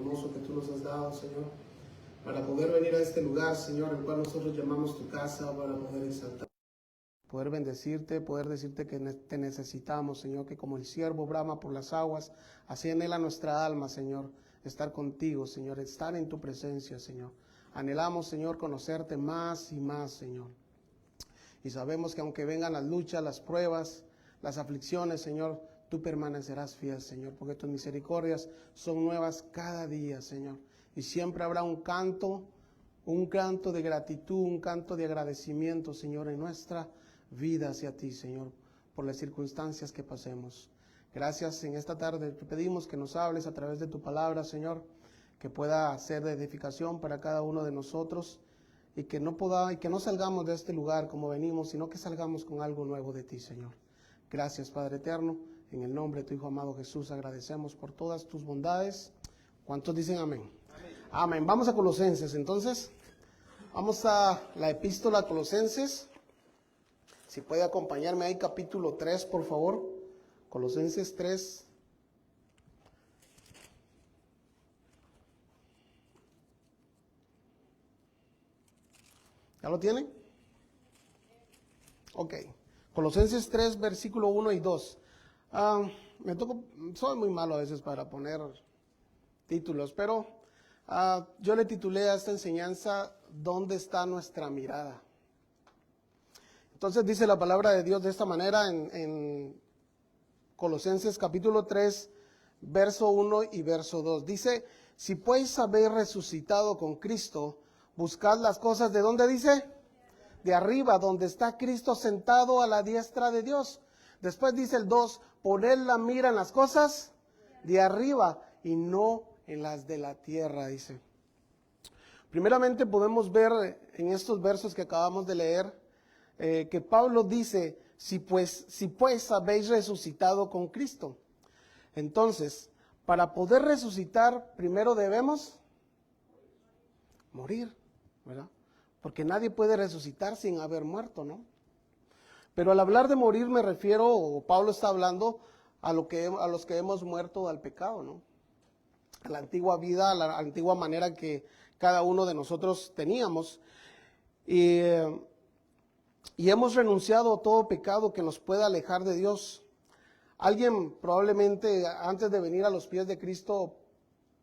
hermoso que tú nos has dado, Señor, para poder venir a este lugar, Señor, el cual nosotros llamamos tu casa, para poder exaltar, poder bendecirte, poder decirte que te necesitamos, Señor, que como el siervo brama por las aguas, así anhela nuestra alma, Señor, estar contigo, Señor, estar en tu presencia, Señor. Anhelamos, Señor, conocerte más y más, Señor. Y sabemos que aunque vengan las luchas, las pruebas, las aflicciones, Señor, tú permanecerás fiel, Señor, porque tus misericordias son nuevas cada día, Señor. Y siempre habrá un canto de gratitud, un canto de agradecimiento, Señor, en nuestra vida hacia ti, Señor, por las circunstancias que pasemos. Gracias en esta tarde, te pedimos que nos hables a través de tu palabra, Señor, que pueda ser de edificación para cada uno de nosotros y que no salgamos de este lugar como venimos, sino que salgamos con algo nuevo de ti, Señor. Gracias, Padre eterno, en el nombre de tu Hijo amado Jesús, agradecemos por todas tus bondades. ¿Cuántos dicen amén? Amén. Amén. Vamos a Colosenses, entonces. Vamos a la epístola a Colosenses. Si puede acompañarme ahí, capítulo 3, por favor. Colosenses 3. ¿Ya lo tienen? Ok. Colosenses 3, versículo 1 y 2. Soy muy malo a veces para poner títulos, pero yo le titulé a esta enseñanza, ¿dónde está nuestra mirada? Entonces dice la palabra de Dios de esta manera en Colosenses capítulo 3, verso 1 y verso 2. Dice, si pues habéis resucitado con Cristo, buscad las cosas, ¿de dónde dice? De arriba, donde está Cristo sentado a la diestra de Dios. Después dice el 2, poned la mira en las cosas de arriba y no en las de la tierra, dice. Primeramente podemos ver en estos versos que acabamos de leer, que Pablo dice, si pues habéis resucitado con Cristo. Entonces, para poder resucitar, primero debemos morir, ¿verdad? Porque nadie puede resucitar sin haber muerto, ¿no? Pero al hablar de morir me refiero, o Pablo está hablando a los que hemos muerto al pecado, ¿no? A la antigua vida, a la antigua manera que cada uno de nosotros teníamos. Y hemos renunciado a todo pecado que nos pueda alejar de Dios. Alguien probablemente antes de venir a los pies de Cristo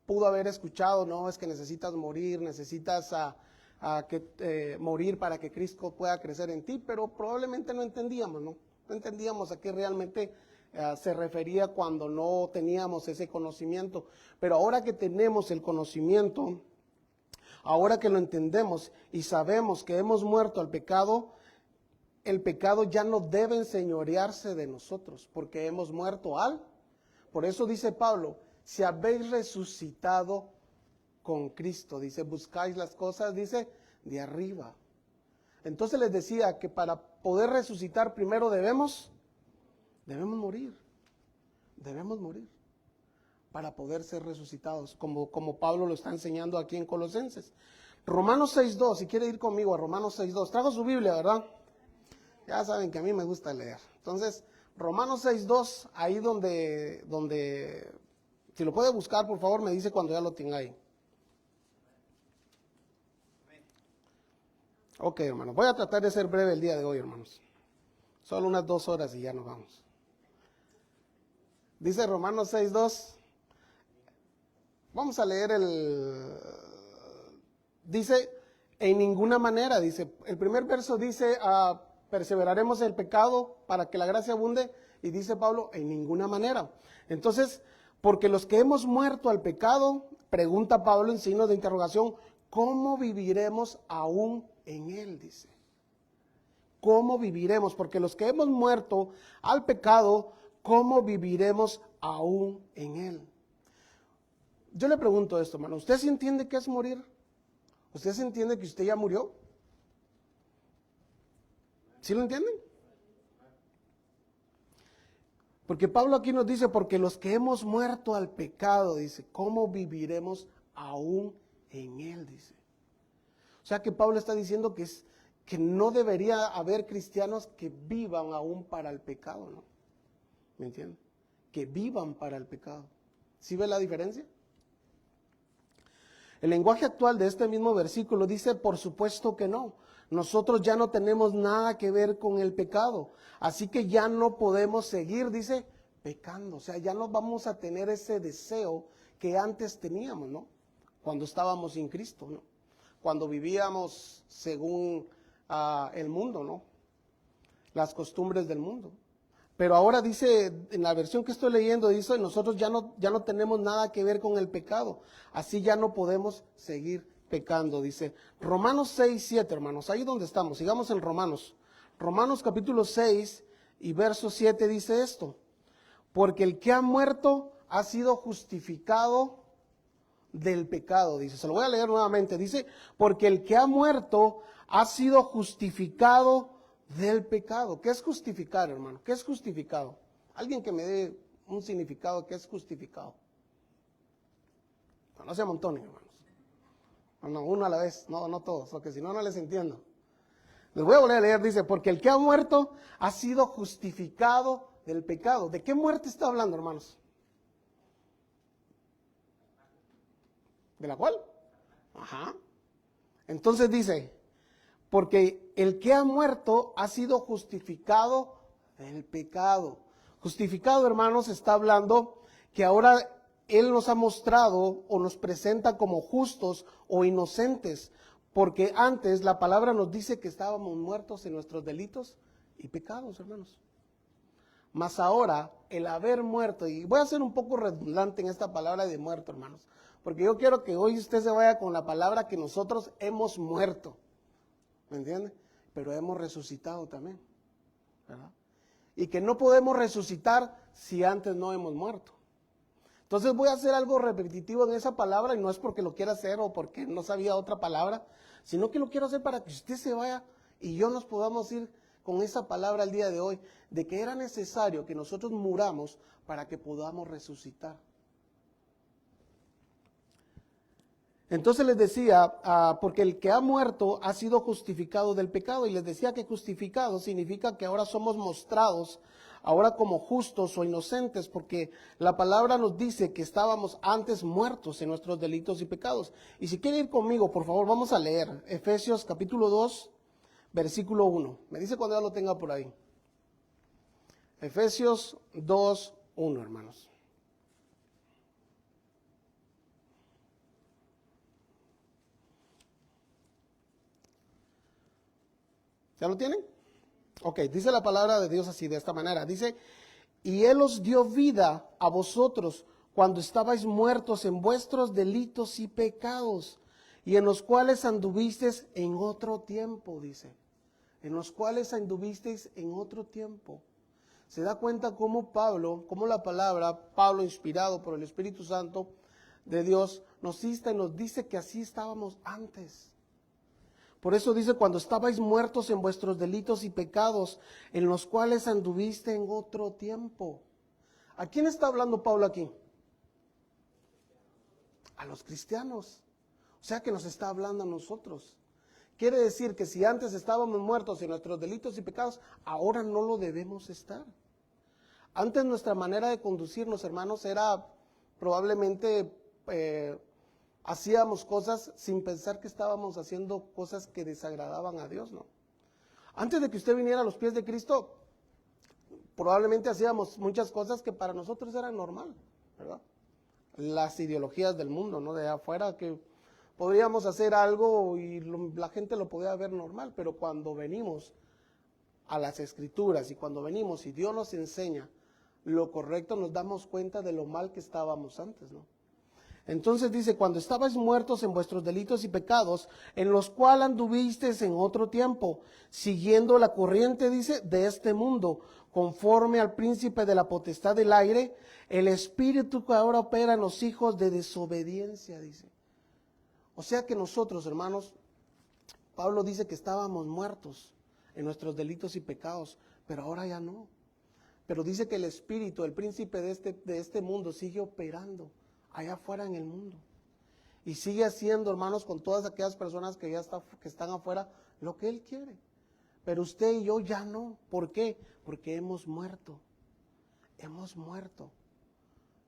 pudo haber escuchado, no, es que necesitas morir, necesitas morir para que Cristo pueda crecer en ti, pero probablemente no entendíamos, ¿no? No entendíamos a qué realmente se refería cuando no teníamos ese conocimiento. Pero ahora que tenemos el conocimiento, ahora que lo entendemos y sabemos que hemos muerto al pecado, el pecado ya no debe enseñorearse de nosotros, porque hemos muerto Por eso dice Pablo, si habéis resucitado con Cristo, dice, buscáis las cosas, dice, de arriba. Entonces les decía que para poder resucitar primero debemos morir, para poder ser resucitados, como Pablo lo está enseñando aquí en Colosenses. Romanos 6.2, si quiere ir conmigo a Romanos 6.2, trajo su Biblia, ¿verdad? Ya saben que a mí me gusta leer. Entonces, Romanos 6.2, ahí donde, si lo puede buscar, por favor, me dice cuando ya lo tenga ahí. Ok, hermanos, voy a tratar de ser breve el día de hoy, hermanos. Solo unas 2 horas y ya nos vamos. Dice Romanos 6.2. Vamos a leer dice, en ninguna manera, dice. El primer verso dice, perseveraremos en el pecado para que la gracia abunde. Y dice Pablo, en ninguna manera. Entonces, porque los que hemos muerto al pecado, pregunta Pablo en signo de interrogación, ¿cómo viviremos aún en él? Dice. ¿Cómo viviremos? Porque los que hemos muerto al pecado, ¿cómo viviremos aún en él? Yo le pregunto esto, hermano. ¿Usted se entiende qué es morir? ¿Usted se entiende que usted ya murió? ¿Sí lo entienden? Porque Pablo aquí nos dice, porque los que hemos muerto al pecado, dice, ¿cómo viviremos aún en él? Dice. O sea que Pablo está diciendo que no debería haber cristianos que vivan aún para el pecado, ¿no? ¿Me entienden? Que vivan para el pecado. ¿Sí ve la diferencia? El lenguaje actual de este mismo versículo dice, por supuesto que no. Nosotros ya no tenemos nada que ver con el pecado. Así que ya no podemos seguir, dice, pecando. O sea, ya no vamos a tener ese deseo que antes teníamos, ¿no? Cuando estábamos sin Cristo, ¿no? Cuando vivíamos según el mundo, ¿no? Las costumbres del mundo. Pero ahora dice, en la versión que estoy leyendo, dice, nosotros ya no tenemos nada que ver con el pecado. Así ya no podemos seguir pecando, dice. Romanos 6, 7, hermanos, ahí donde estamos, sigamos en Romanos. Romanos capítulo 6 y verso 7 dice esto. Porque el que ha muerto ha sido justificado del pecado, dice. Se lo voy a leer nuevamente. Dice, porque el que ha muerto ha sido justificado del pecado. ¿Qué es justificar, hermano? ¿Qué es justificado? Alguien que me dé un significado. ¿Qué es justificado? No se amontonen, hermanos. No, uno a la vez, no todos, porque si no, no les entiendo. Les voy a volver a leer, dice, porque el que ha muerto ha sido justificado del pecado. ¿De qué muerte está hablando, hermanos? ¿De la cual? Ajá. Entonces dice, porque el que ha muerto ha sido justificado del pecado. Justificado, hermanos, está hablando que ahora Él nos ha mostrado o nos presenta como justos o inocentes, porque antes la palabra nos dice que estábamos muertos en nuestros delitos y pecados, hermanos. Mas ahora, el haber muerto, y voy a ser un poco redundante en esta palabra de muerto, hermanos, porque yo quiero que hoy usted se vaya con la palabra que nosotros hemos muerto, ¿me entiende? Pero hemos resucitado también, ¿verdad? Y que no podemos resucitar si antes no hemos muerto. Entonces voy a hacer algo repetitivo en esa palabra, y no es porque lo quiera hacer o porque no sabía otra palabra, sino que lo quiero hacer para que usted se vaya y yo nos podamos ir con esa palabra el día de hoy, de que era necesario que nosotros muramos para que podamos resucitar. Entonces les decía, porque el que ha muerto ha sido justificado del pecado, y les decía que justificado significa que ahora somos mostrados, ahora como justos o inocentes, porque la palabra nos dice que estábamos antes muertos en nuestros delitos y pecados. Y si quiere ir conmigo, por favor, vamos a leer Efesios capítulo 2, versículo 1. Me dice cuando ya lo tenga por ahí. Efesios 2, 1, hermanos. ¿Ya lo tienen? Ok, dice la palabra de Dios así, de esta manera. Dice, y Él os dio vida a vosotros cuando estabais muertos en vuestros delitos y pecados, y en los cuales anduvisteis en otro tiempo, dice. En los cuales anduvisteis en otro tiempo. Se da cuenta cómo cómo la palabra, Pablo inspirado por el Espíritu Santo de Dios, nos insta y nos dice que así estábamos antes. Por eso dice, cuando estabais muertos en vuestros delitos y pecados, en los cuales anduviste en otro tiempo. ¿A quién está hablando Pablo aquí? A los cristianos. O sea que nos está hablando a nosotros. Quiere decir que si antes estábamos muertos en nuestros delitos y pecados, ahora no lo debemos estar. Antes nuestra manera de conducirnos, hermanos, era probablemente hacíamos cosas sin pensar que estábamos haciendo cosas que desagradaban a Dios, ¿no? Antes de que usted viniera a los pies de Cristo, probablemente hacíamos muchas cosas que para nosotros eran normal, ¿verdad? Las ideologías del mundo, ¿no? De allá afuera, que podríamos hacer algo y la gente lo podía ver normal, pero cuando venimos a las Escrituras y cuando venimos y Dios nos enseña lo correcto, nos damos cuenta de lo mal que estábamos antes, ¿no? Entonces dice, cuando estabais muertos en vuestros delitos y pecados, en los cuales anduvisteis en otro tiempo, siguiendo la corriente, dice, de este mundo, conforme al príncipe de la potestad del aire, el espíritu que ahora opera en los hijos de desobediencia, dice. O sea que nosotros, hermanos, Pablo dice que estábamos muertos en nuestros delitos y pecados, pero ahora ya no. Pero dice que el espíritu, el príncipe de este mundo, sigue operando allá afuera en el mundo. Y sigue haciendo, hermanos, con todas aquellas personas que que están afuera, lo que él quiere. Pero usted y yo ya no. ¿Por qué? Porque hemos muerto. Hemos muerto.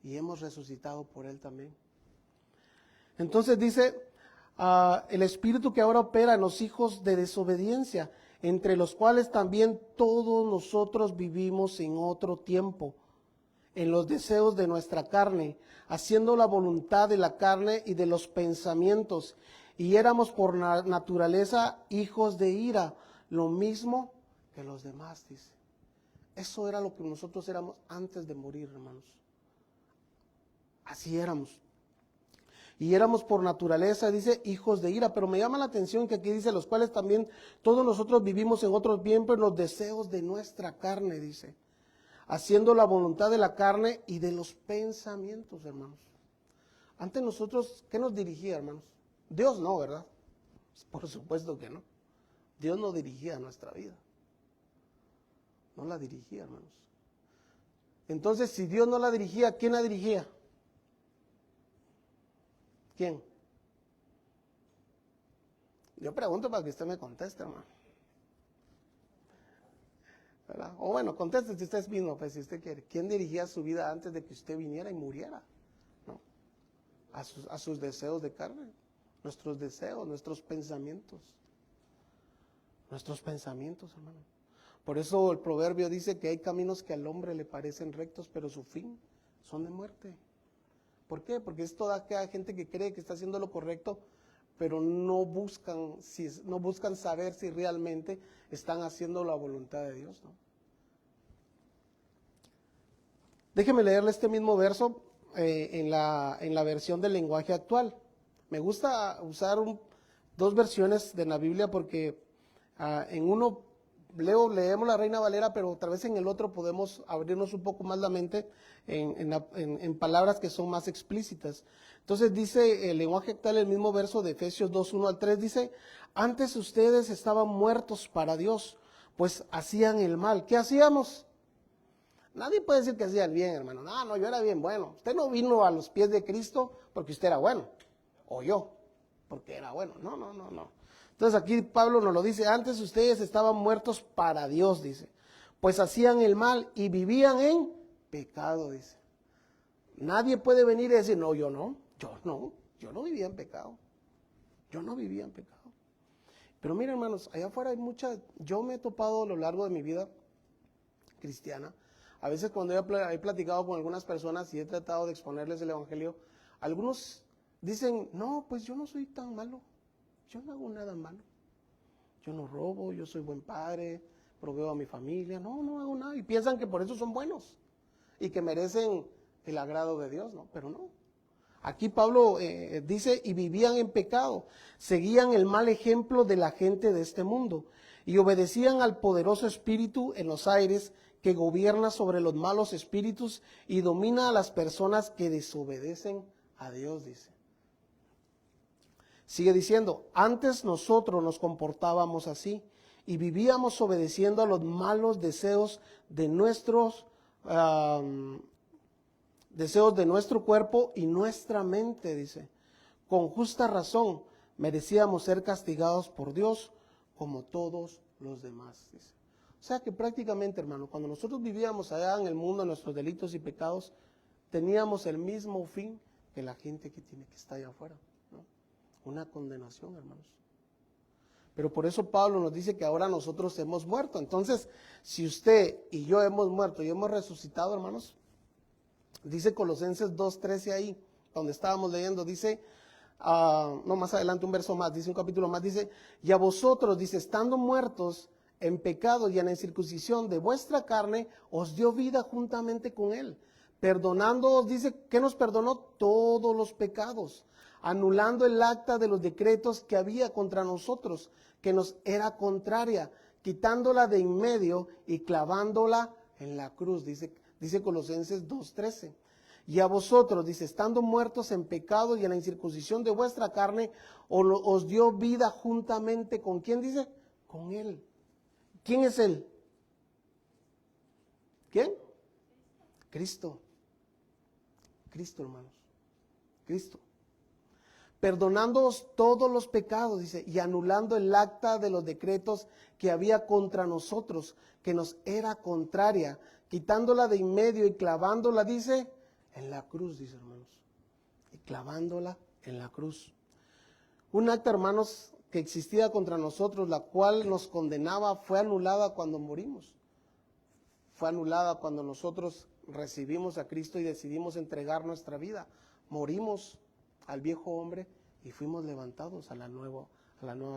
Y hemos resucitado por él también. Entonces dice, el espíritu que ahora opera en los hijos de desobediencia, entre los cuales también todos nosotros vivimos en otro tiempo, en los deseos de nuestra carne, haciendo la voluntad de la carne y de los pensamientos, y éramos por naturaleza hijos de ira, lo mismo que los demás, dice. Eso era lo que nosotros éramos antes de morir, hermanos. Así éramos. Y éramos por naturaleza, dice, hijos de ira. Pero me llama la atención que aquí dice, los cuales también todos nosotros vivimos en otro tiempo en los deseos de nuestra carne, dice. Haciendo la voluntad de la carne y de los pensamientos, hermanos. Antes nosotros, ¿qué nos dirigía, hermanos? Dios no, ¿verdad? Por supuesto que no. Dios no dirigía nuestra vida. No la dirigía, hermanos. Entonces, si Dios no la dirigía, ¿quién la dirigía? ¿Quién? Yo pregunto para que usted me conteste, hermano. ¿Verdad? O bueno, conteste si usted es mismo, pues si usted quiere. ¿Quién dirigía su vida antes de que usted viniera y muriera? ¿No? A sus deseos de carne, nuestros deseos, nuestros pensamientos. Nuestros pensamientos, hermano. Por eso el proverbio dice que hay caminos que al hombre le parecen rectos, pero su fin son de muerte. ¿Por qué? Porque es toda aquella gente que cree que está haciendo lo correcto, pero no buscan saber si realmente están haciendo la voluntad de Dios, ¿no? Déjeme leerle este mismo verso en la versión del lenguaje actual. Me gusta usar dos versiones de la Biblia porque en uno leemos la Reina Valera, pero tal vez en el otro podemos abrirnos un poco más la mente en palabras que son más explícitas. Entonces dice el lenguaje actual, el mismo verso de Efesios 2:1-3, dice, antes ustedes estaban muertos para Dios, pues hacían el mal. ¿Qué hacíamos? Nadie puede decir que hacía el bien, hermano. No, yo era bien bueno. Usted no vino a los pies de Cristo porque usted era bueno, o yo, porque era bueno. No. Entonces aquí Pablo nos lo dice, antes ustedes estaban muertos para Dios, dice, pues hacían el mal y vivían en pecado, dice. Nadie puede venir y decir, no yo no vivía en pecado, yo no vivía en pecado. Pero miren, hermanos, allá afuera hay yo me he topado a lo largo de mi vida cristiana, a veces cuando he platicado con algunas personas y he tratado de exponerles el evangelio, algunos dicen, no, pues yo no soy tan malo. Yo no hago nada malo. Yo no robo, yo soy buen padre, proveo a mi familia. No hago nada. Y piensan que por eso son buenos y que merecen el agrado de Dios, ¿no? Pero no. Aquí Pablo dice, y vivían en pecado, seguían el mal ejemplo de la gente de este mundo y obedecían al poderoso espíritu en los aires que gobierna sobre los malos espíritus y domina a las personas que desobedecen a Dios, dice. Sigue diciendo, antes nosotros nos comportábamos así y vivíamos obedeciendo a los malos deseos de nuestro cuerpo y nuestra mente, dice. Con justa razón merecíamos ser castigados por Dios como todos los demás, dice. O sea que prácticamente, hermano, cuando nosotros vivíamos allá en el mundo, nuestros delitos y pecados, teníamos el mismo fin que la gente que está allá afuera. Una condenación, hermanos. Pero por eso Pablo nos dice que ahora nosotros hemos muerto. Entonces, si usted y yo hemos muerto y hemos resucitado, hermanos, dice Colosenses 2:13 ahí, donde estábamos leyendo, dice, más adelante un verso más, dice un capítulo más, dice, y a vosotros, dice, estando muertos en pecado y en la incircuncisión de vuestra carne, os dio vida juntamente con él, perdonándoos, dice, ¿qué nos perdonó? Todos los pecados, anulando el acta de los decretos que había contra nosotros, que nos era contraria, quitándola de en medio y clavándola en la cruz, dice Colosenses 2:13. Y a vosotros, dice, estando muertos en pecado y en la incircuncisión de vuestra carne, os dio vida juntamente con ¿quién dice? Con él. ¿Quién es él? ¿Quién? Cristo. Cristo, hermanos. Cristo. Perdonándoos todos los pecados, dice, y anulando el acta de los decretos que había contra nosotros, que nos era contraria, quitándola de en medio y clavándola, dice, en la cruz, dice, hermanos, y clavándola en la cruz. Un acta, hermanos, que existía contra nosotros, la cual nos condenaba, fue anulada cuando morimos. Fue anulada cuando nosotros recibimos a Cristo y decidimos entregar nuestra vida. Morimos al viejo hombre y fuimos levantados a la nueva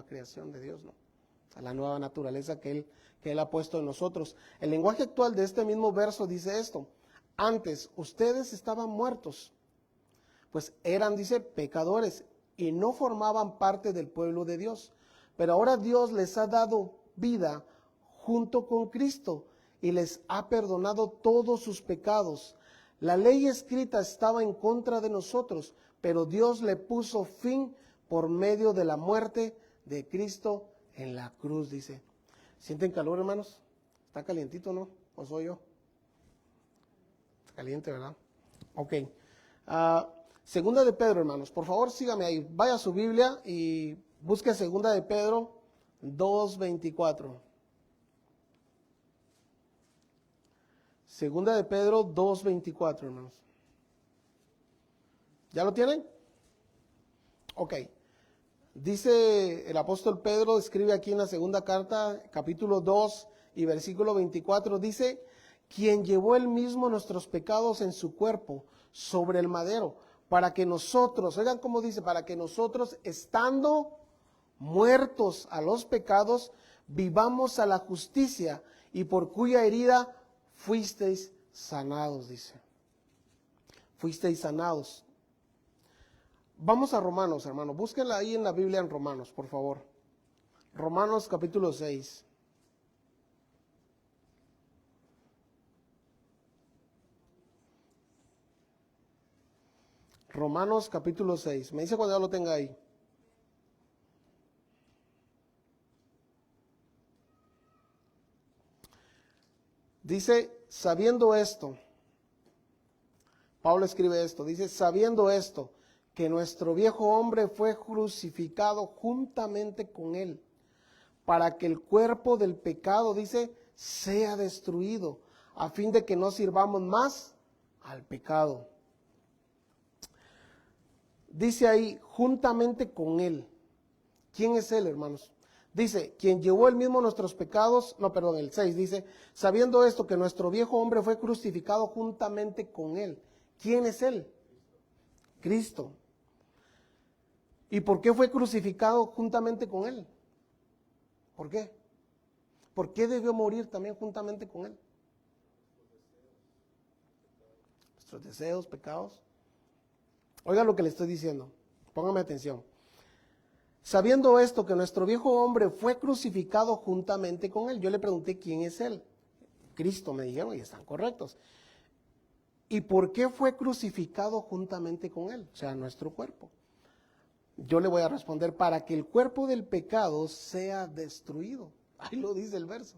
creación de Dios, ¿no? A la nueva naturaleza que Él ha puesto en nosotros. El lenguaje actual de este mismo verso dice esto: antes ustedes estaban muertos, pues eran, dice, pecadores y no formaban parte del pueblo de Dios. Pero ahora Dios les ha dado vida junto con Cristo y les ha perdonado todos sus pecados. La ley escrita estaba en contra de nosotros, pero Dios le puso fin por medio de la muerte de Cristo en la cruz, dice. ¿Sienten calor, hermanos? ¿Está calientito, no? ¿O soy yo? Está caliente, ¿verdad? Ok. Segunda de Pedro, hermanos. Por favor, sígame ahí. Vaya a su Biblia y busque Segunda de Pedro 2:24. Segunda de Pedro 2:24, hermanos. ¿Ya lo tienen? Ok. Dice el apóstol Pedro, escribe aquí en la segunda carta, capítulo 2 y versículo 24, dice: quien llevó él mismo nuestros pecados en su cuerpo sobre el madero, para que nosotros, oigan cómo dice, para que nosotros, estando muertos a los pecados, vivamos a la justicia, y por cuya herida fuisteis sanados, dice. Fuisteis sanados. Vamos a Romanos, hermano. Búsquenla ahí en la Biblia en Romanos, por favor. Romanos capítulo 6. Romanos capítulo 6. Me dice cuando ya lo tenga ahí. Dice, sabiendo esto, Pablo escribe esto, dice, sabiendo esto, que nuestro viejo hombre fue crucificado juntamente con él, para que el cuerpo del pecado, dice, sea destruido, a fin de que no sirvamos más al pecado. Dice ahí, juntamente con él. ¿Quién es él, hermanos? Dice, quien llevó él mismo nuestros pecados, el 6 dice, sabiendo esto, que nuestro viejo hombre fue crucificado juntamente con él. ¿Quién es él? Cristo. ¿Y por qué fue crucificado juntamente con él? ¿Por qué? ¿Por qué debió morir también juntamente con él? Nuestros deseos, pecados. Oiga lo que le estoy diciendo, póngame atención. Sabiendo esto, que nuestro viejo hombre fue crucificado juntamente con él. Yo le pregunté, ¿quién es él? Cristo, me dijeron, y están correctos. ¿Y por qué fue crucificado juntamente con él? O sea, nuestro cuerpo. Yo le voy a responder, para que el cuerpo del pecado sea destruido. Ahí lo dice el verso.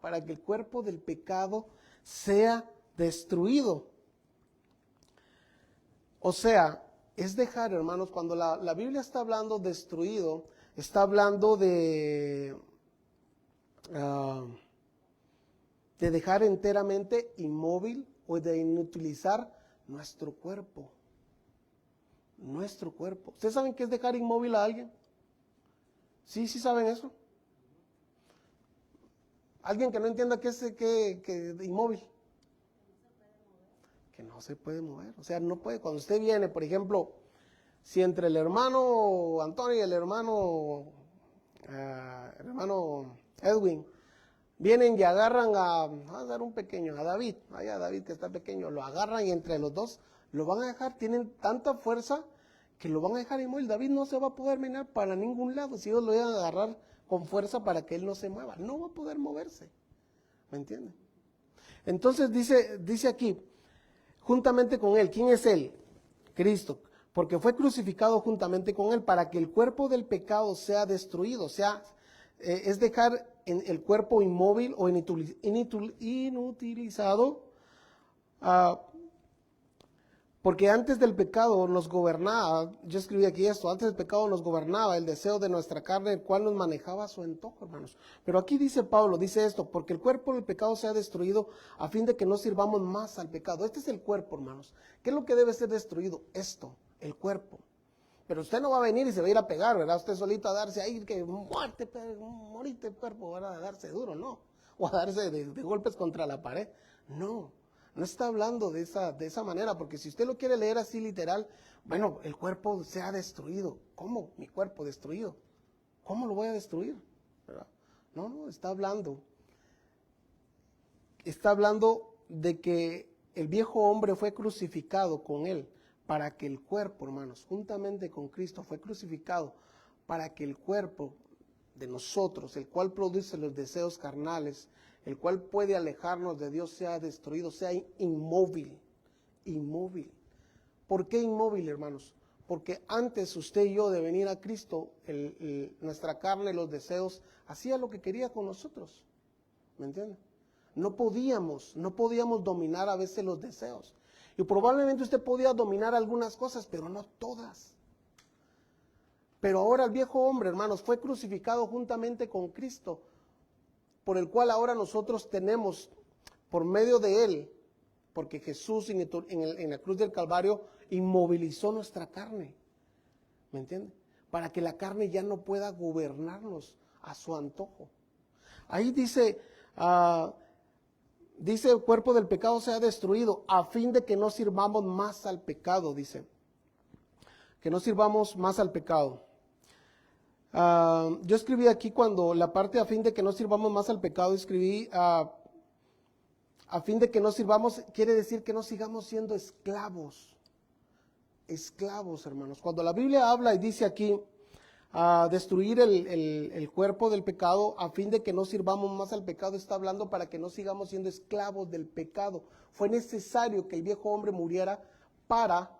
Para que el cuerpo del pecado sea destruido. O sea, es dejar, hermanos, cuando la Biblia está hablando destruido, está hablando de dejar enteramente inmóvil o de inutilizar nuestro cuerpo. Nuestro cuerpo. ¿Ustedes saben qué es dejar inmóvil a alguien? Sí saben eso. Alguien que no entienda qué es que inmóvil. Que no se puede mover. O sea, no puede. Cuando usted viene, por ejemplo, si entre el hermano Antonio y el hermano Edwin vienen y agarran a dar un pequeño, a David que está pequeño, lo agarran y entre los dos lo van a dejar, tienen tanta fuerza que lo van a dejar inmóvil. David no se va a poder menear para ningún lado. Si ellos lo iban a agarrar con fuerza para que él no se mueva, no va a poder moverse. ¿Me entienden? Entonces dice aquí, juntamente con él. ¿Quién es él? Cristo. Porque fue crucificado juntamente con él para que el cuerpo del pecado sea destruido. O sea, es dejar el cuerpo inmóvil o inutilizado. Porque antes del pecado nos gobernaba, yo escribí aquí esto, antes del pecado nos gobernaba el deseo de nuestra carne, el cual nos manejaba a su antojo, hermanos. Pero aquí dice Pablo, dice esto, porque el cuerpo del pecado sea destruido a fin de que no sirvamos más al pecado. Este es el cuerpo, hermanos. ¿Qué es lo que debe ser destruido? Esto, el cuerpo. Pero usted no va a venir y se va a ir a pegar, ¿verdad? Usted solito a darse ahí, que morite cuerpo, ¿verdad? A darse duro, no. O a darse de golpes contra la pared. No, no está hablando de esa manera, porque si usted lo quiere leer así literal, bueno, el cuerpo se ha destruido. ¿Cómo? Mi cuerpo destruido. ¿Cómo lo voy a destruir? ¿Verdad? No, está hablando de que el viejo hombre fue crucificado con él, para que el cuerpo, hermanos, juntamente con Cristo, fue crucificado para que el cuerpo de nosotros, el cual produce los deseos carnales, el cual puede alejarnos de Dios, sea destruido, sea inmóvil. ¿Por qué inmóvil, hermanos? Porque antes usted y yo de venir a Cristo, nuestra carne, los deseos, hacía lo que quería con nosotros. ¿Me entiende? No podíamos dominar a veces los deseos. Y probablemente usted podía dominar algunas cosas, pero no todas. Pero ahora el viejo hombre, hermanos, fue crucificado juntamente con Cristo, por el cual ahora nosotros tenemos, por medio de él, porque Jesús en la cruz del Calvario inmovilizó nuestra carne. ¿Me entiende? Para que la carne ya no pueda gobernarnos a su antojo. Ahí dice... Dice, el cuerpo del pecado se ha destruido a fin de que no sirvamos más al pecado, dice. Que no sirvamos más al pecado. Yo escribí aquí cuando la parte a fin de que no sirvamos más al pecado, escribí a fin de que no sirvamos, quiere decir que no sigamos siendo esclavos. Esclavos, hermanos. Cuando la Biblia habla y dice aquí, a destruir el cuerpo del pecado a fin de que no sirvamos más al pecado, está hablando para que no sigamos siendo esclavos del pecado. Fue necesario que el viejo hombre muriera para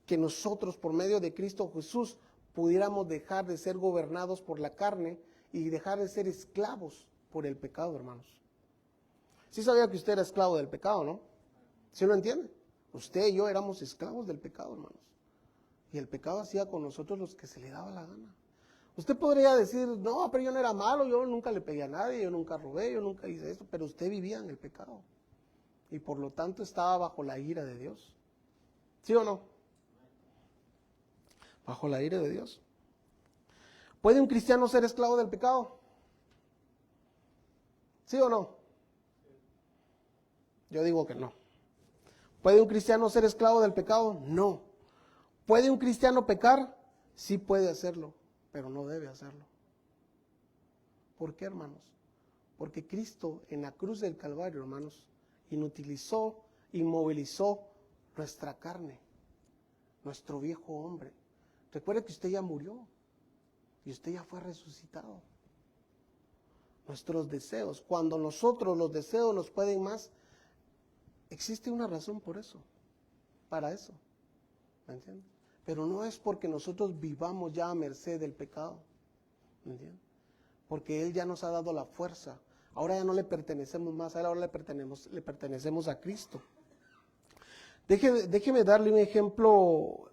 que nosotros por medio de Cristo Jesús pudiéramos dejar de ser gobernados por la carne y dejar de ser esclavos por el pecado, hermanos. Sí sabía que usted era esclavo del pecado, ¿no? ¿Sí lo entiende? Usted y yo éramos esclavos del pecado, hermanos. Y el pecado hacía con nosotros los que se le daba la gana. Usted podría decir, no, pero yo no era malo, yo nunca le pegué a nadie, yo nunca robé, yo nunca hice esto, pero usted vivía en el pecado. Y por lo tanto estaba bajo la ira de Dios. ¿Sí o no? Bajo la ira de Dios. ¿Puede un cristiano ser esclavo del pecado? ¿Sí o no? Yo digo que no. ¿Puede un cristiano ser esclavo del pecado? No. ¿Puede un cristiano pecar? Sí puede hacerlo, pero no debe hacerlo. ¿Por qué, hermanos? Porque Cristo en la cruz del Calvario, hermanos, inmovilizó nuestra carne, nuestro viejo hombre. Recuerde que usted ya murió y usted ya fue resucitado. Nuestros deseos, cuando nosotros los deseos nos pueden más, existe una razón por eso, para eso. ¿Me entiendes? Pero no es porque nosotros vivamos ya a merced del pecado, ¿me entiendes? Porque Él ya nos ha dado la fuerza. Ahora ya no le pertenecemos más a Él, ahora le pertenecemos a Cristo. Déjeme darle un ejemplo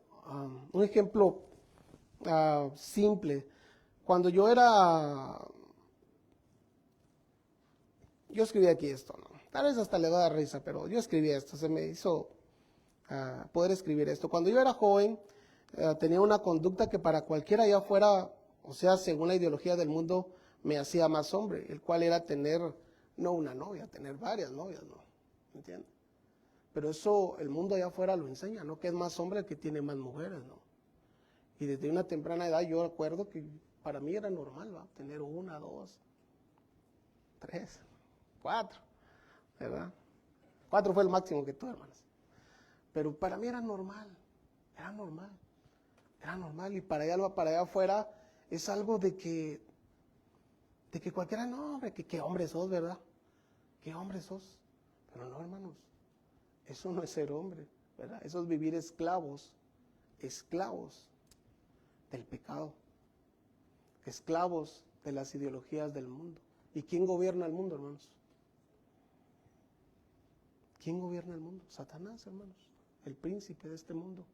simple. Cuando yo escribí aquí esto, ¿no? Tal vez hasta le va a dar risa, pero yo escribí esto, se me hizo poder escribir esto. Cuando yo era joven, tenía una conducta que para cualquiera allá afuera, o sea, según la ideología del mundo, me hacía más hombre, el cual era tener, no una novia, tener varias novias, ¿no? ¿Entiendes? Pero eso el mundo allá afuera lo enseña, ¿no? Que es más hombre el que tiene más mujeres, ¿no? Y desde una temprana edad yo recuerdo que para mí era normal, ¿va? Tener 1, 2, 3, 4, ¿verdad? 4 fue el máximo que tuve, hermanos. Pero para mí era normal, y para allá afuera es algo de que cualquiera, no, hombre, que hombre sos, ¿verdad? ¿Qué hombre sos? Pero no, hermanos, eso no es ser hombre, ¿verdad? Eso es vivir esclavos del pecado, esclavos de las ideologías del mundo. ¿Y quién gobierna el mundo, hermanos? ¿Quién gobierna el mundo? Satanás, hermanos, el príncipe de este mundo.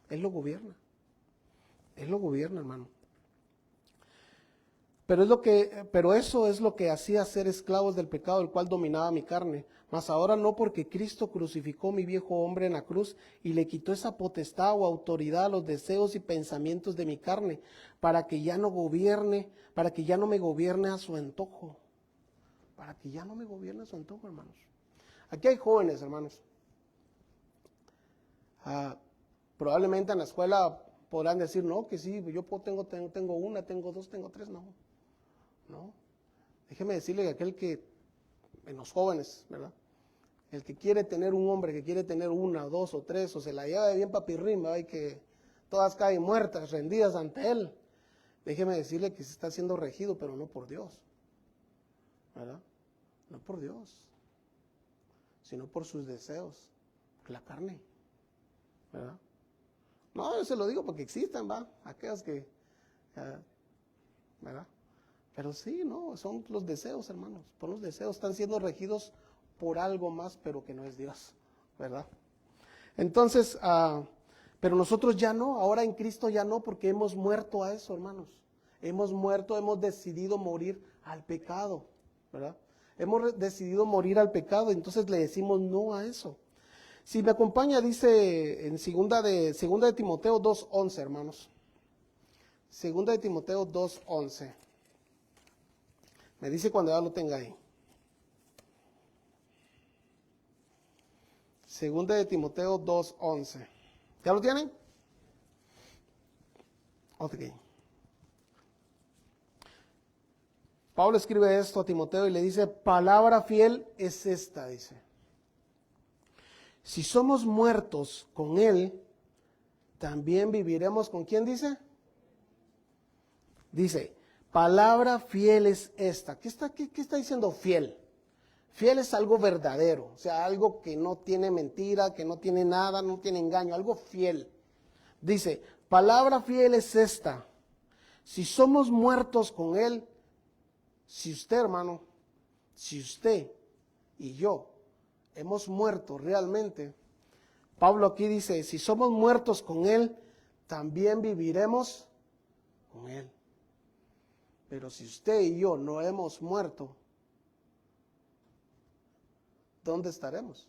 Él lo gobierna, hermano. Pero eso es lo que hacía ser esclavos del pecado, el cual dominaba mi carne. Mas ahora no, porque Cristo crucificó mi viejo hombre en la cruz y le quitó esa potestad o autoridad a los deseos y pensamientos de mi carne, para que ya no me gobierne a su antojo. Para que ya no me gobierne a su antojo, hermanos. Aquí hay jóvenes, hermanos. Probablemente en la escuela podrán decir, no, que sí, yo tengo una, tengo dos, tengo tres, no. No. Déjeme decirle que en los jóvenes, ¿verdad? El que quiere tener un hombre, que quiere tener una, dos o tres, o se la lleva de bien papirrín, ¿verdad? Y que todas caen muertas, rendidas ante él. Déjeme decirle que se está siendo regido, pero no por Dios, ¿verdad? No por Dios, sino por sus deseos, por la carne, ¿verdad? No, yo se lo digo porque existen, ¿va? Aquellas que, ¿verdad? Pero sí, no, son los deseos, hermanos. Por los deseos están siendo regidos por algo más, pero que no es Dios, ¿verdad? Entonces, pero nosotros ya no, ahora en Cristo ya no, porque hemos muerto a eso, hermanos. Hemos muerto, hemos decidido morir al pecado, ¿verdad? Hemos decidido morir al pecado, entonces le decimos no a eso. Si me acompaña, dice en segunda de Timoteo 2:11, hermanos. Segunda de Timoteo 2:11. Me dice cuando ya lo tenga ahí. Segunda de Timoteo 2:11. ¿Ya lo tienen? Ok. Pablo escribe esto a Timoteo y le dice, palabra fiel es esta, dice. Si somos muertos con él, también viviremos con ¿quién dice? Dice, palabra fiel es esta. ¿Qué está diciendo fiel? Fiel es algo verdadero, o sea, algo que no tiene mentira, que no tiene nada, no tiene engaño, algo fiel. Dice, palabra fiel es esta. Si somos muertos con él, si usted, hermano, si usted y yo hemos muerto realmente, Pablo aquí dice, si somos muertos con él, también viviremos con él. Pero si usted y yo no hemos muerto, ¿dónde estaremos?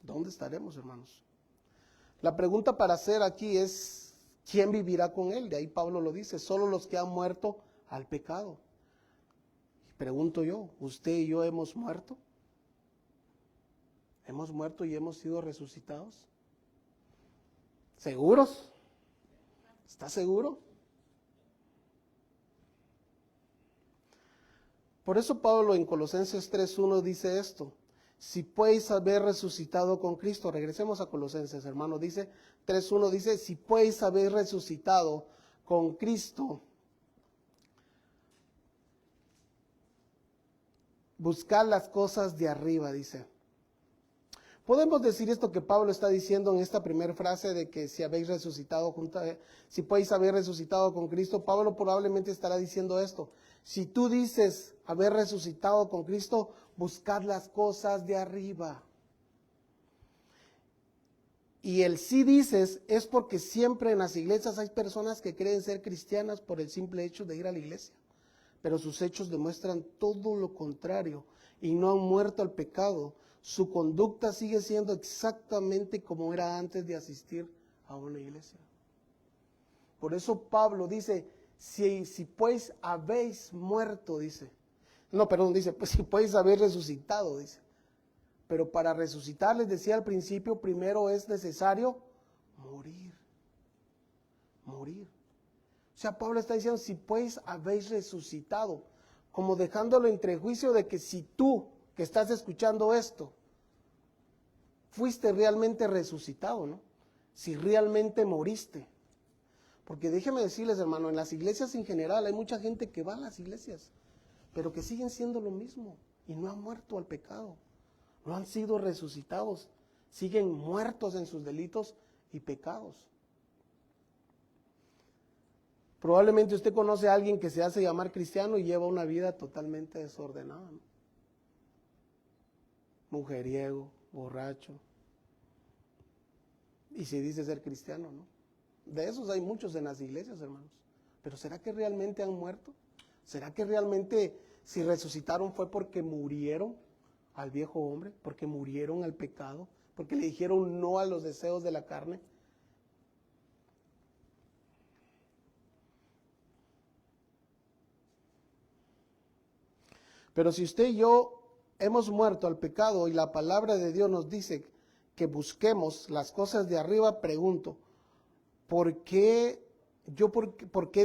¿Dónde estaremos, hermanos? La pregunta para hacer aquí es, ¿quién vivirá con él? De ahí Pablo lo dice, solo los que han muerto al pecado. Y pregunto yo, ¿usted y yo hemos muerto? ¿Hemos muerto y hemos sido resucitados? ¿Seguros? ¿Está seguro? Por eso Pablo en Colosenses 3:1 dice esto, si podéis haber resucitado con Cristo, regresemos a Colosenses, hermano, dice 3:1, dice, si podéis haber resucitado con Cristo, buscad las cosas de arriba, dice. Podemos decir esto que Pablo está diciendo en esta primera frase de que si si podéis haber resucitado con Cristo, Pablo probablemente estará diciendo esto. Si tú dices haber resucitado con Cristo, buscad las cosas de arriba. Y el sí dices es porque siempre en las iglesias hay personas que creen ser cristianas por el simple hecho de ir a la iglesia. Pero sus hechos demuestran todo lo contrario y no han muerto al pecado. Su conducta sigue siendo exactamente como era antes de asistir a una iglesia. Por eso Pablo dice, si pues habéis muerto, dice. No, perdón, dice, pues si podéis haber resucitado, dice. Pero para resucitar, les decía al principio, primero es necesario morir. Morir. O sea, Pablo está diciendo, si pues habéis resucitado, como dejándolo entre juicio de que si tú que estás escuchando esto, fuiste realmente resucitado, ¿no? Si realmente moriste. Porque déjeme decirles, hermano, en las iglesias en general hay mucha gente que va a las iglesias, pero que siguen siendo lo mismo y no han muerto al pecado, no han sido resucitados, siguen muertos en sus delitos y pecados. Probablemente usted conoce a alguien que se hace llamar cristiano y lleva una vida totalmente desordenada, ¿no? Mujeriego, borracho, y se dice ser cristiano, ¿no? De esos hay muchos en las iglesias, hermanos, Pero ¿será que realmente han muerto? ¿Será que realmente si resucitaron fue porque murieron al viejo hombre? ¿Porque murieron al pecado? ¿Porque le dijeron no a los deseos de la carne? Pero si usted y yo hemos muerto al pecado y la palabra de Dios nos dice que busquemos las cosas de arriba, pregunto, ¿por qué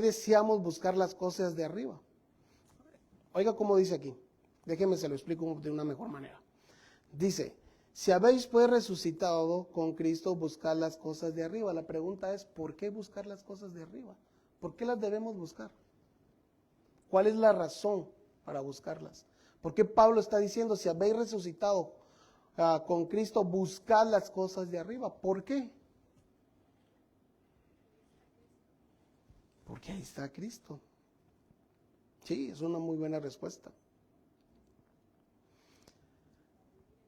deseamos buscar las cosas de arriba? Oiga cómo dice aquí, déjeme se lo explico de una mejor manera. Dice, si habéis pues resucitado con Cristo, buscad las cosas de arriba. La pregunta es, ¿por qué buscar las cosas de arriba? ¿Por qué las debemos buscar? ¿Cuál es la razón para buscarlas? ¿Por qué Pablo está diciendo, si habéis resucitado con Cristo, buscad las cosas de arriba? ¿Por qué? Porque ahí está Cristo. Sí, es una muy buena respuesta.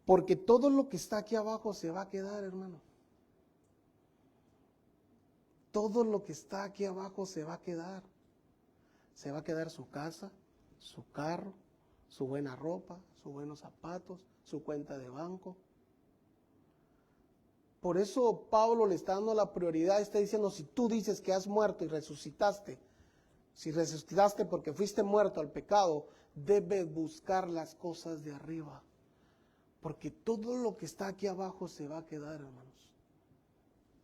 Porque todo lo que está aquí abajo se va a quedar, hermano. Todo lo que está aquí abajo se va a quedar. Se va a quedar su casa, su carro, su buena ropa, sus buenos zapatos, su cuenta de banco. Por eso Pablo le está dando la prioridad, está diciendo, si tú dices que has muerto y resucitaste, si resucitaste porque fuiste muerto al pecado, debes buscar las cosas de arriba. Porque todo lo que está aquí abajo se va a quedar, hermanos.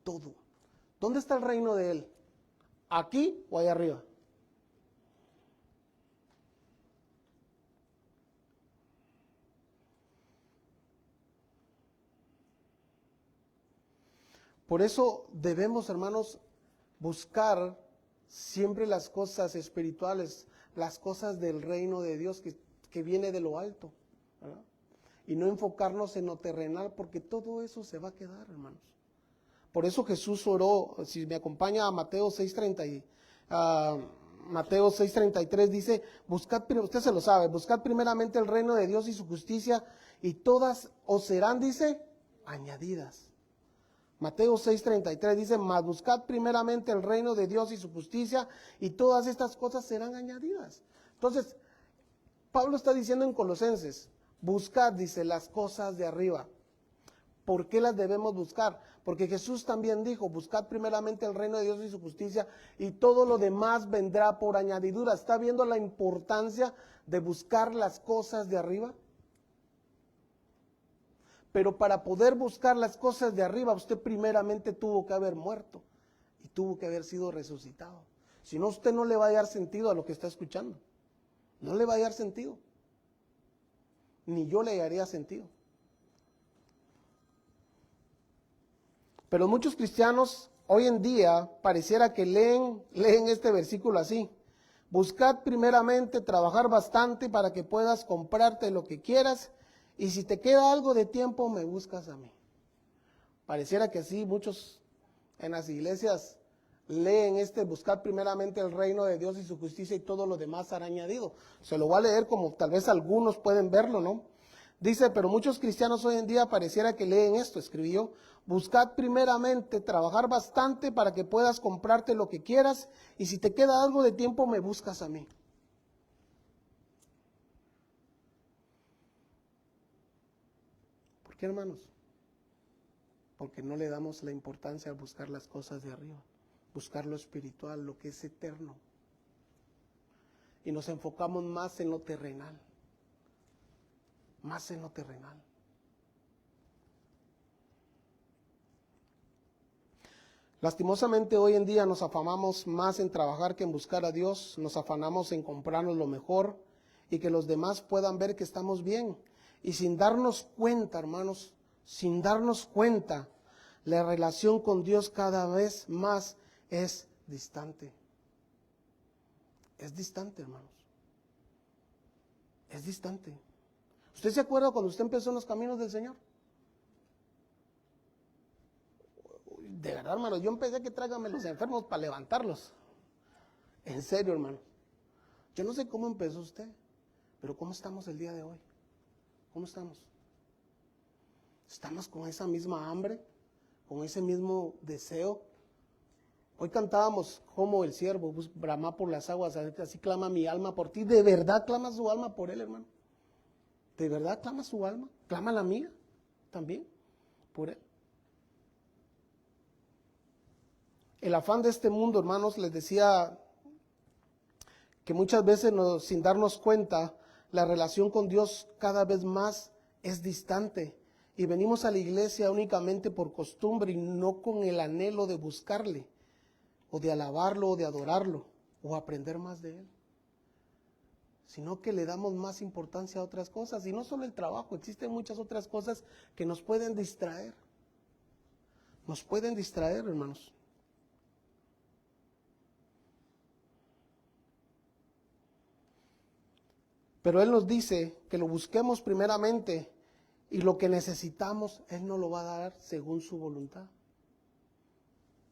Todo. ¿Dónde está el reino de Él? ¿Aquí o allá arriba? Por eso debemos, hermanos, buscar siempre las cosas espirituales, las cosas del reino de Dios que viene de lo alto, ¿verdad? Y no enfocarnos en lo terrenal, porque todo eso se va a quedar, hermanos. Por eso Jesús oró, si me acompaña a Mateo 6:33 dice, usted se lo sabe, buscad primeramente el reino de Dios y su justicia, y todas os serán, dice, añadidas. Mateo 6:33 dice, mas buscad primeramente el reino de Dios y su justicia, y todas estas cosas serán añadidas. Entonces, Pablo está diciendo en Colosenses, buscad, dice, las cosas de arriba. ¿Por qué las debemos buscar? Porque Jesús también dijo, buscad primeramente el reino de Dios y su justicia, y todo lo demás vendrá por añadidura. ¿Está viendo la importancia de buscar las cosas de arriba? Pero para poder buscar las cosas de arriba, usted primeramente tuvo que haber muerto y tuvo que haber sido resucitado. Si no, usted no le va a dar sentido a lo que está escuchando. No le va a dar sentido. Ni yo le daría sentido. Pero muchos cristianos hoy en día pareciera que leen este versículo así. Buscad primeramente trabajar bastante para que puedas comprarte lo que quieras, y si te queda algo de tiempo me buscas a mí. Pareciera que sí, muchos en las iglesias leen buscad primeramente el reino de Dios y su justicia, y todo lo demás será añadido. Se lo voy a leer como tal vez algunos pueden verlo, ¿no? Dice, pero muchos cristianos hoy en día pareciera que leen esto, escribió, buscad primeramente trabajar bastante para que puedas comprarte lo que quieras, y si te queda algo de tiempo me buscas a mí. ¿Por qué, hermanos? Porque no le damos la importancia a buscar las cosas de arriba, buscar lo espiritual, lo que es eterno. Y nos enfocamos más en lo terrenal, más en lo terrenal. Lastimosamente hoy en día nos afanamos más en trabajar que en buscar a Dios, nos afanamos en comprarnos lo mejor y que los demás puedan ver que estamos bien. Y sin darnos cuenta, hermanos, sin darnos cuenta, la relación con Dios cada vez más es distante. Es distante, hermanos. Es distante. ¿Usted se acuerda cuando usted empezó en los caminos del Señor? De verdad, hermano, yo empecé que tráigame los enfermos para levantarlos. En serio, hermano. Yo no sé cómo empezó usted, pero ¿cómo estamos el día de hoy? ¿Cómo estamos? ¿Estamos con esa misma hambre? ¿Con ese mismo deseo? Hoy cantábamos como el siervo brama por las aguas, así clama mi alma por ti. ¿De verdad clama su alma por él, hermano? ¿De verdad clama su alma? ¿Clama la mía también por él? El afán de este mundo, hermanos, les decía que muchas veces sin darnos cuenta, la relación con Dios cada vez más es distante y venimos a la iglesia únicamente por costumbre y no con el anhelo de buscarle o de alabarlo o de adorarlo o aprender más de él, sino que le damos más importancia a otras cosas. Y no solo el trabajo, existen muchas otras cosas que nos pueden distraer. Nos pueden distraer, hermanos. Pero Él nos dice que lo busquemos primeramente y lo que necesitamos, Él nos lo va a dar según su voluntad.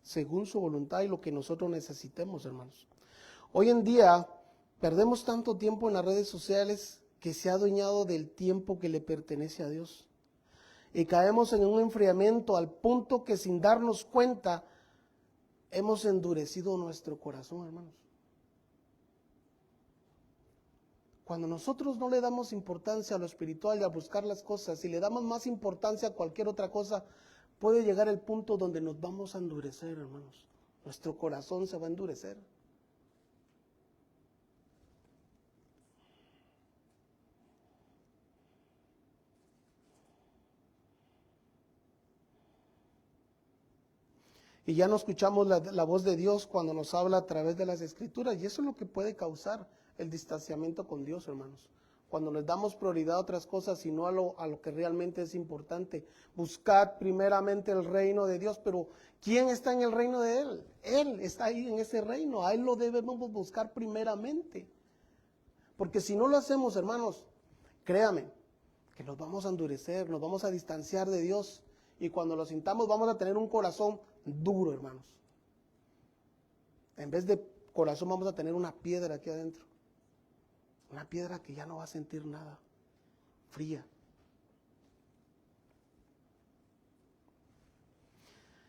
Según su voluntad y lo que nosotros necesitemos, hermanos. Hoy en día perdemos tanto tiempo en las redes sociales que se ha adueñado del tiempo que le pertenece a Dios. Y caemos en un enfriamiento al punto que sin darnos cuenta hemos endurecido nuestro corazón, hermanos. Cuando nosotros no le damos importancia a lo espiritual y a buscar las cosas, y le damos más importancia a cualquier otra cosa, puede llegar el punto donde nos vamos a endurecer, hermanos. Nuestro corazón se va a endurecer. Y ya no escuchamos la voz de Dios cuando nos habla a través de las Escrituras. Y eso es lo que puede causar el distanciamiento con Dios, hermanos. Cuando les damos prioridad a otras cosas y no a lo que realmente es importante. Buscad primeramente el reino de Dios. Pero ¿quién está en el reino de Él? Él está ahí en ese reino. A Él lo debemos buscar primeramente. Porque si no lo hacemos, hermanos, créame, que nos vamos a endurecer, nos vamos a distanciar de Dios. Y cuando lo sintamos vamos a tener un corazón duro, hermanos. En vez de corazón vamos a tener una piedra aquí adentro. Una piedra que ya no va a sentir nada. Fría.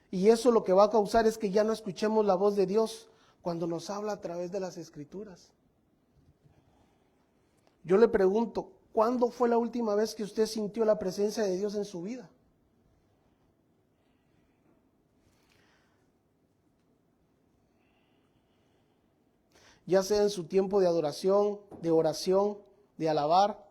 Y eso lo que va a causar es que ya no escuchemos la voz de Dios cuando nos habla a través de las Escrituras. Yo le pregunto, ¿cuándo fue la última vez que usted sintió la presencia de Dios en su vida? Ya sea en su tiempo de adoración, de oración, de alabar.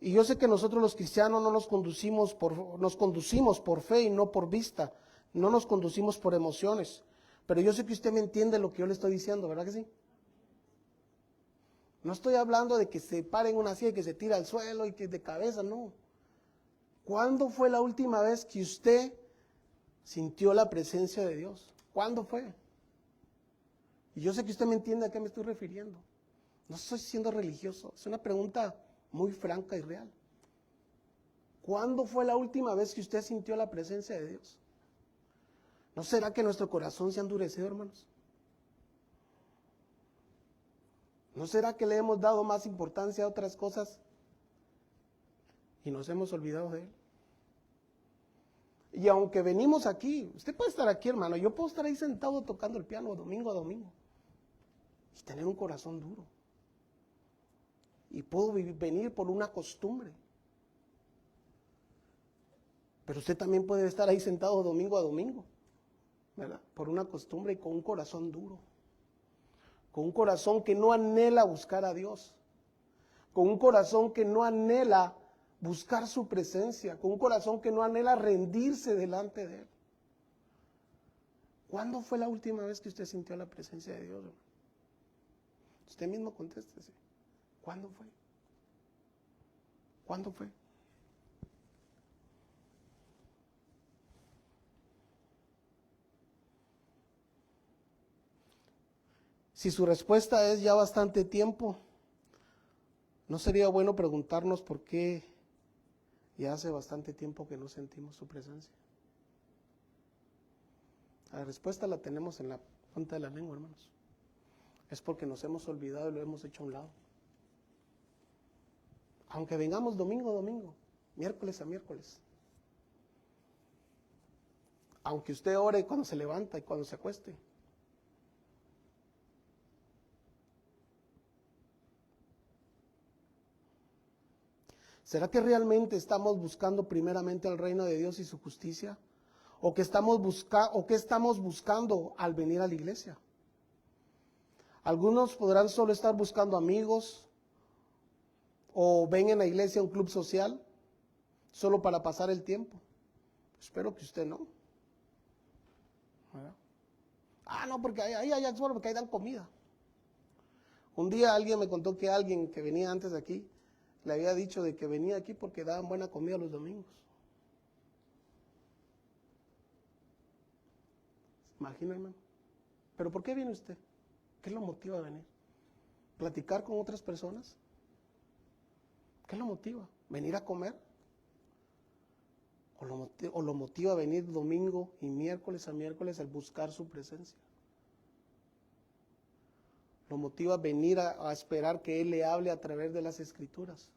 Y yo sé que nosotros los cristianos no nos conducimos por fe y no por vista, no nos conducimos por emociones. Pero yo sé que usted me entiende lo que yo le estoy diciendo, ¿verdad que sí? No estoy hablando de que se pare en una silla y que se tira al suelo y que de cabeza, no. ¿Cuándo fue la última vez que usted sintió la presencia de Dios? ¿Cuándo fue? Y yo sé que usted me entiende a qué me estoy refiriendo. No estoy siendo religioso, es una pregunta muy franca y real. ¿Cuándo fue la última vez que usted sintió la presencia de Dios? ¿No será que nuestro corazón se ha endurecido, hermanos? ¿No será que le hemos dado más importancia a otras cosas y nos hemos olvidado de Él? Y aunque venimos aquí, usted puede estar aquí, hermano, yo puedo estar ahí sentado tocando el piano domingo a domingo y tener un corazón duro. Y puedo venir por una costumbre. Pero usted también puede estar ahí sentado domingo a domingo, ¿verdad? Por una costumbre y con un corazón duro. Con un corazón que no anhela buscar a Dios. Con un corazón que no anhela buscar su presencia. Con un corazón que no anhela rendirse delante de Él. ¿Cuándo fue la última vez que usted sintió la presencia de Dios? Usted mismo contéstese. ¿Cuándo fue? ¿Cuándo fue? Si su respuesta es ya bastante tiempo, ¿no sería bueno preguntarnos por qué ya hace bastante tiempo que no sentimos su presencia? La respuesta la tenemos en la punta de la lengua, hermanos. Es porque nos hemos olvidado y lo hemos hecho a un lado. Aunque vengamos domingo a domingo, miércoles a miércoles. Aunque usted ore cuando se levanta y cuando se acueste. ¿Será que realmente estamos buscando primeramente el reino de Dios y su justicia? ¿O qué estamos buscando al venir a la iglesia? Algunos podrán solo estar buscando amigos o ven en la iglesia un club social solo para pasar el tiempo. Espero que usted no. ¿Verdad? No, porque porque ahí dan comida. Un día alguien me contó que alguien que venía antes de aquí le había dicho de que venía aquí porque daban buena comida los domingos. Imagínense. ¿Pero por qué viene usted? ¿Qué lo motiva a venir? ¿Platicar con otras personas? ¿Qué lo motiva? ¿Venir a comer? ¿O lo motiva a venir domingo y miércoles a miércoles al buscar su presencia? Lo motiva a venir a esperar que Él le hable a través de las Escrituras.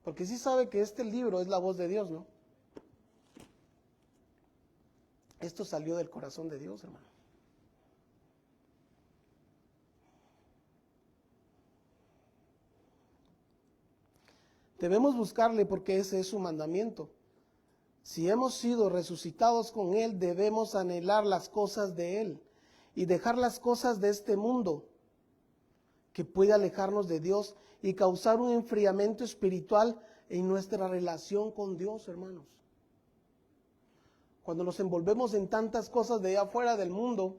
Porque sí sabe que este libro es la voz de Dios, ¿no? Esto salió del corazón de Dios, hermano. Debemos buscarle porque ese es su mandamiento. Si hemos sido resucitados con Él, debemos anhelar las cosas de Él y dejar las cosas de este mundo que puede alejarnos de Dios y causar un enfriamiento espiritual en nuestra relación con Dios, hermanos. Cuando nos envolvemos en tantas cosas de allá afuera del mundo,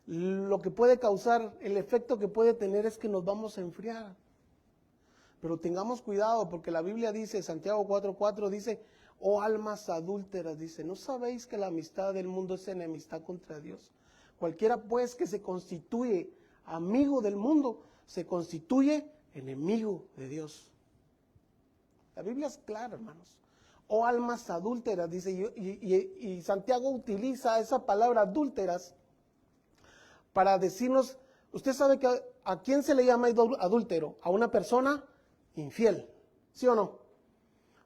lo que puede causar, el efecto que puede tener es que nos vamos a enfriar. Pero tengamos cuidado porque la Biblia dice, Santiago 4:4 dice, oh almas adúlteras, dice, ¿no sabéis que la amistad del mundo es enemistad contra Dios? Cualquiera pues que se constituye amigo del mundo, se constituye enemigo de Dios. La Biblia es clara, hermanos. Oh almas adúlteras, dice, y Santiago utiliza esa palabra adúlteras para decirnos, usted sabe que a quién se le llama adúltero, a una persona infiel, ¿sí o no?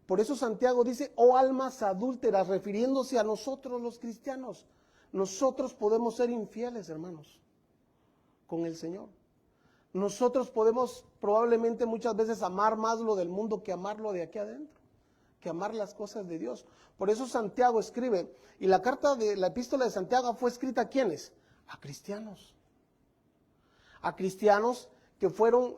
Por eso Santiago dice, oh almas adúlteras, refiriéndose a nosotros los cristianos. Nosotros podemos ser infieles, hermanos, con el Señor. Nosotros podemos probablemente muchas veces amar más lo del mundo que amarlo de aquí adentro, que amar las cosas de Dios. Por eso Santiago escribe, y la epístola de Santiago fue escrita ¿a quiénes? A cristianos. A cristianos que fueron,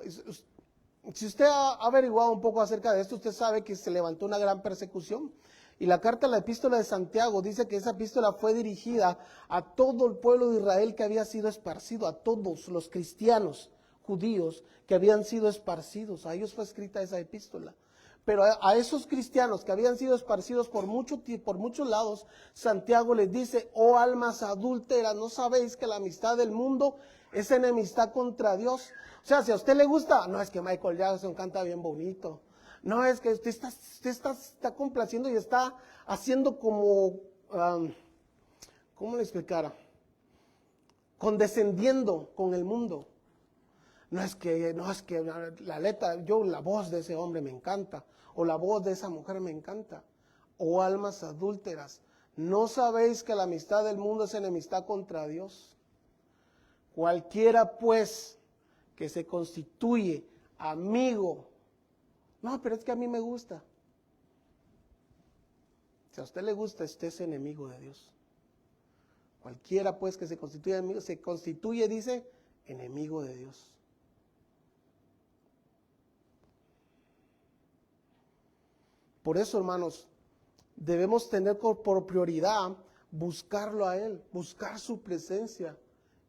si usted ha averiguado un poco acerca de esto, usted sabe que se levantó una gran persecución. Y la epístola de Santiago dice que esa epístola fue dirigida a todo el pueblo de Israel que había sido esparcido, a todos los cristianos judíos que habían sido esparcidos. A ellos fue escrita esa epístola. Pero a esos cristianos que habían sido esparcidos por muchos lados, Santiago les dice, oh almas adúlteras, ¿no sabéis que la amistad del mundo es enemistad contra Dios? O sea, si a usted le gusta, no es que Michael Jackson canta bien bonito. No, es que usted está complaciendo y está haciendo como, ¿cómo le explicara? Condescendiendo con el mundo. No es que la voz de ese hombre me encanta, o la voz de esa mujer me encanta. Oh almas adúlteras, ¿no sabéis que la amistad del mundo es enemistad contra Dios? Cualquiera pues que se constituye amigo. No, pero es que a mí me gusta. Si a usted le gusta, usted es enemigo de Dios. Cualquiera pues que se constituye amigo, se constituye, dice, enemigo de Dios. Por eso, hermanos, debemos tener por prioridad buscarlo a Él, buscar su presencia,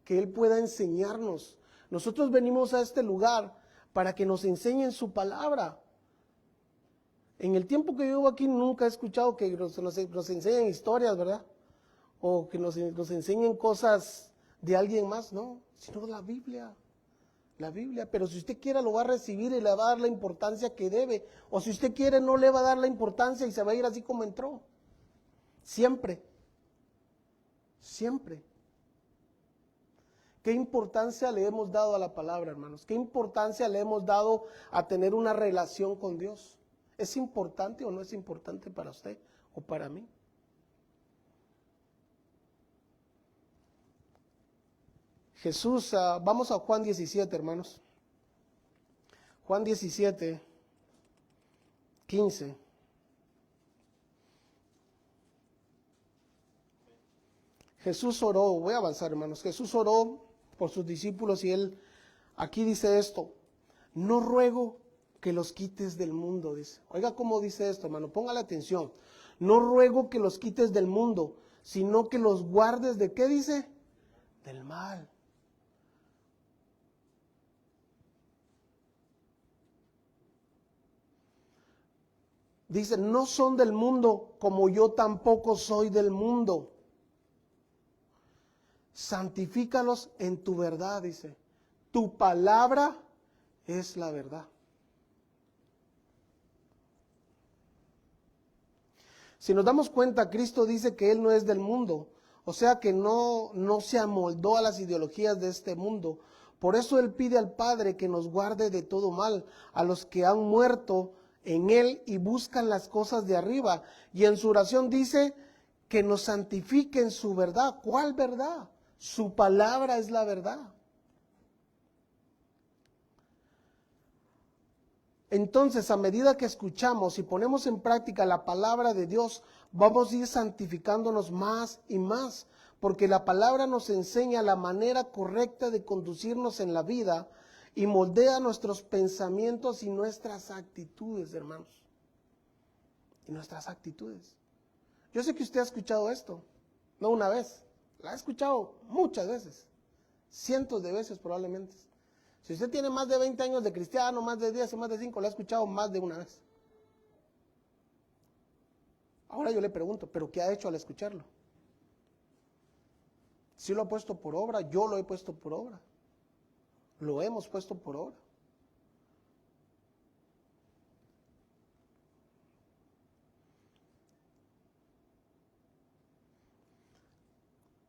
que Él pueda enseñarnos. Nosotros venimos a este lugar para que nos enseñen su palabra. En el tiempo que yo vivo aquí nunca he escuchado que nos enseñen historias, ¿verdad? O que nos enseñen cosas de alguien más, no, sino la Biblia. La Biblia, pero si usted quiere lo va a recibir y le va a dar la importancia que debe. O si usted quiere no le va a dar la importancia y se va a ir así como entró. Siempre. Siempre. ¿Qué importancia le hemos dado a la palabra, hermanos? ¿Qué importancia le hemos dado a tener una relación con Dios? ¿Es importante o no es importante para usted o para mí? Jesús, vamos a Juan 17, hermanos. Juan 17. 15. Jesús oró, voy a avanzar, hermanos. Jesús oró por sus discípulos y él aquí dice esto: no ruego que los quites del mundo, dice. Oiga cómo dice esto, hermano, póngale atención. No ruego que los quites del mundo, sino que los guardes ¿de qué dice? Del mal. Dice, no son del mundo, como yo tampoco soy del mundo. Santifícalos en tu verdad, dice. Tu palabra es la verdad. Si nos damos cuenta, Cristo dice que Él no es del mundo, o sea que no se amoldó a las ideologías de este mundo. Por eso Él pide al Padre que nos guarde de todo mal, a los que han muerto en Él y buscan las cosas de arriba. Y en su oración dice que nos santifique en su verdad. ¿Cuál verdad? Su palabra es la verdad. Entonces, a medida que escuchamos y ponemos en práctica la palabra de Dios, vamos a ir santificándonos más y más, porque la palabra nos enseña la manera correcta de conducirnos en la vida y moldea nuestros pensamientos y nuestras actitudes, hermanos. Y nuestras actitudes. Yo sé que usted ha escuchado esto, no una vez, la ha escuchado muchas veces, cientos de veces probablemente. Si usted tiene más de 20 años de cristiano, más de 10 o más de 5, lo ha escuchado más de una vez. Ahora yo le pregunto, ¿pero qué ha hecho al escucharlo? ¿Sí lo ha puesto por obra? Yo lo he puesto por obra. Lo hemos puesto por obra.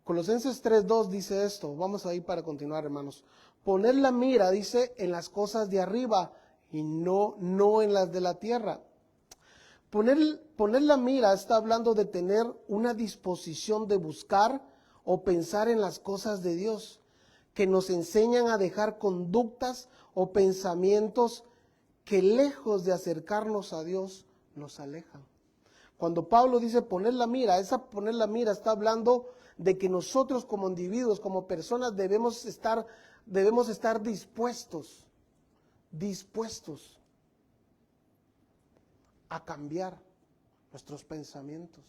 Colosenses 3:2 dice esto, vamos a ir para continuar, hermanos. Poner la mira, dice, en las cosas de arriba y no en las de la tierra. Poner la mira está hablando de tener una disposición de buscar o pensar en las cosas de Dios, que nos enseñan a dejar conductas o pensamientos que lejos de acercarnos a Dios nos alejan. Cuando Pablo dice poner la mira, poner la mira está hablando de que nosotros como individuos, como personas debemos estar dispuestos a cambiar nuestros pensamientos.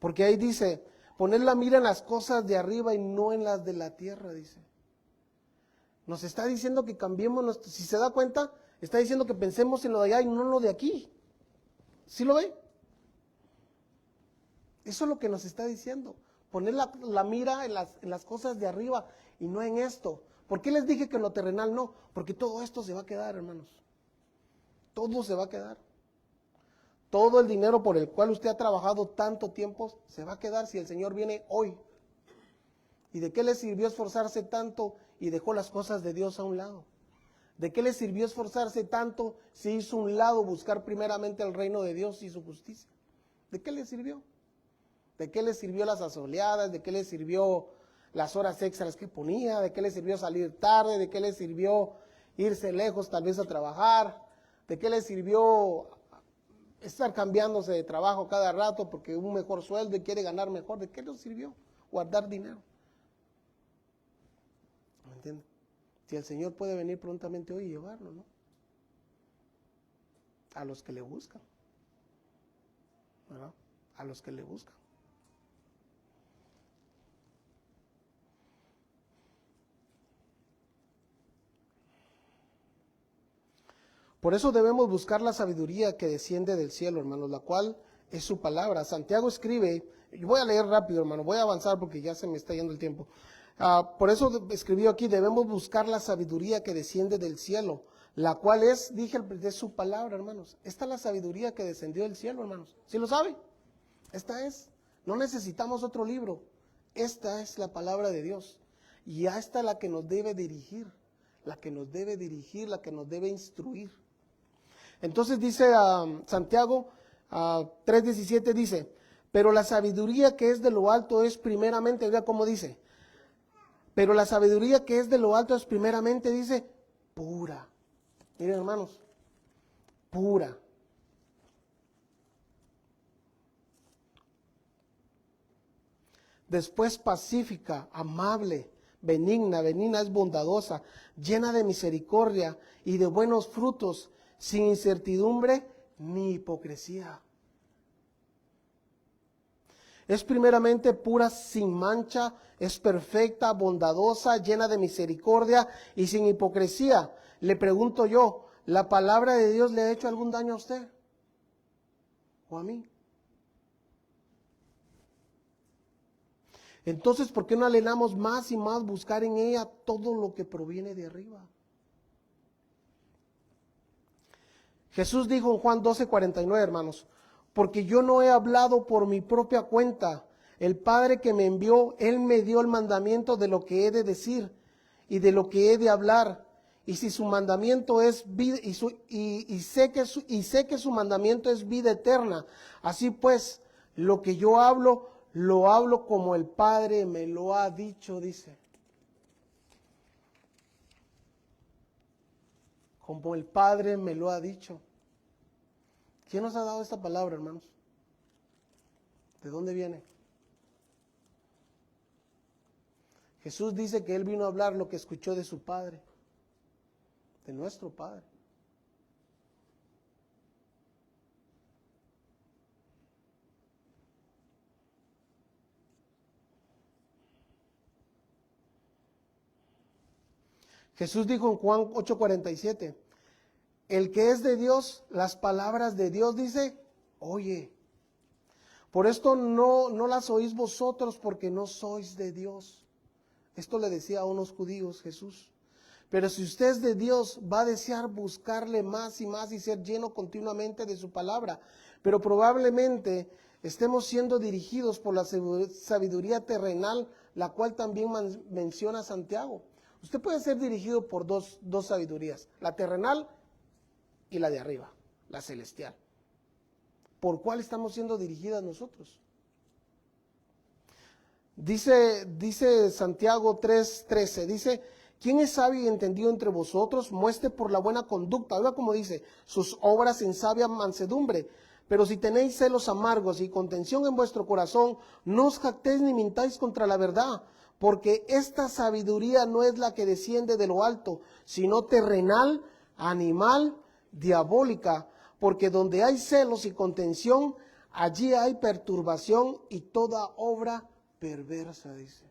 Porque ahí dice, poner la mira en las cosas de arriba y no en las de la tierra, dice. Nos está diciendo que cambiemos, si se da cuenta, está diciendo que pensemos en lo de allá y no en lo de aquí. ¿Sí lo ve? Eso es lo que nos está diciendo. Poner la mira en las cosas de arriba y no en esto. ¿Por qué les dije que en lo terrenal no? Porque todo esto se va a quedar, hermanos. Todo se va a quedar. Todo el dinero por el cual usted ha trabajado tanto tiempo se va a quedar si el Señor viene hoy. ¿Y de qué le sirvió esforzarse tanto y dejó las cosas de Dios a un lado? ¿De qué le sirvió esforzarse tanto si hizo a un lado buscar primeramente el reino de Dios y su justicia? ¿De qué le sirvió? ¿De qué le sirvió las asoleadas? ¿De qué le sirvió las horas extras que ponía? ¿De qué le sirvió salir tarde? ¿De qué le sirvió irse lejos tal vez a trabajar? ¿De qué le sirvió estar cambiándose de trabajo cada rato porque un mejor sueldo y quiere ganar mejor? ¿De qué le sirvió guardar dinero? ¿Me entiende? Si el Señor puede venir prontamente hoy y llevarlo, ¿no? A los que le buscan, ¿verdad? A los que le buscan. Por eso debemos buscar la sabiduría que desciende del cielo, hermanos, la cual es su palabra. Santiago escribe, yo voy a leer rápido, hermano, voy a avanzar porque ya se me está yendo el tiempo. Por eso escribió aquí, debemos buscar la sabiduría que desciende del cielo, la cual es, dije, de su palabra, hermanos. Esta es la sabiduría que descendió del cielo, hermanos. ¿Sí lo sabe? Esta es. No necesitamos otro libro. Esta es la palabra de Dios. Y esta es la que nos debe dirigir, la que nos debe instruir. Entonces dice Santiago 3:17 dice, pero la sabiduría que es de lo alto es primeramente, vea cómo dice, pero la sabiduría que es de lo alto es primeramente, dice, pura. Miren, hermanos, pura. después pacífica, amable, benigna. Benigna es bondadosa, llena de misericordia y de buenos frutos, sin incertidumbre ni hipocresía. Es primeramente pura, sin mancha, es perfecta, bondadosa, llena de misericordia y sin hipocresía. Le pregunto yo, ¿la palabra de Dios le ha hecho algún daño a usted o a mí? Entonces, ¿por qué no anhelamos más y más buscar en ella todo lo que proviene de arriba? Jesús dijo en Juan 12:49, hermanos, porque yo no he hablado por mi propia cuenta. El Padre que me envió, Él me dio el mandamiento de lo que he de decir y de lo que he de hablar. Y si su mandamiento es vida, y sé que su mandamiento es vida eterna. Así pues, lo que yo hablo, lo hablo como el Padre me lo ha dicho, dice. Como el Padre me lo ha dicho. ¿Quién nos ha dado esta palabra, hermanos? ¿De dónde viene? Jesús dice que Él vino a hablar lo que escuchó de su Padre, de nuestro Padre. Jesús dijo en Juan 8:47, el que es de Dios, las palabras de Dios, dice, oye. Por esto no las oís vosotros, porque no sois de Dios. Esto le decía a unos judíos Jesús. Pero si usted es de Dios, va a desear buscarle más y más y ser lleno continuamente de su palabra. Pero probablemente estemos siendo dirigidos por la sabiduría terrenal, la cual también menciona Santiago. Usted puede ser dirigido por dos sabidurías, la terrenal y la de arriba, la celestial. ¿Por cuál estamos siendo dirigidas nosotros? Dice Santiago 3:13, dice, ¿quién es sabio y entendido entre vosotros? Muestre por la buena conducta, oiga como dice, sus obras en sabia mansedumbre. Pero si tenéis celos amargos y contención en vuestro corazón, no os jactéis ni mintáis contra la verdad, porque esta sabiduría no es la que desciende de lo alto, sino terrenal, animal, diabólica. Porque donde hay celos y contención, allí hay perturbación y toda obra perversa, dice.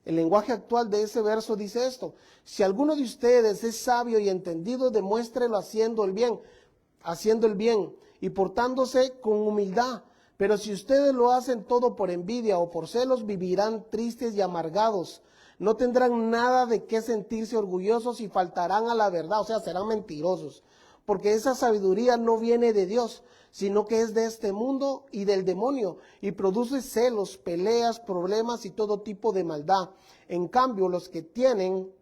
El lenguaje actual de ese verso dice esto: si alguno de ustedes es sabio y entendido, demuéstrelo haciendo el bien y portándose con humildad. Pero si ustedes lo hacen todo por envidia o por celos, vivirán tristes y amargados. No tendrán nada de qué sentirse orgullosos y faltarán a la verdad, o sea, serán mentirosos. Porque esa sabiduría no viene de Dios, sino que es de este mundo y del demonio, y produce celos, peleas, problemas y todo tipo de maldad. En cambio, los que tienen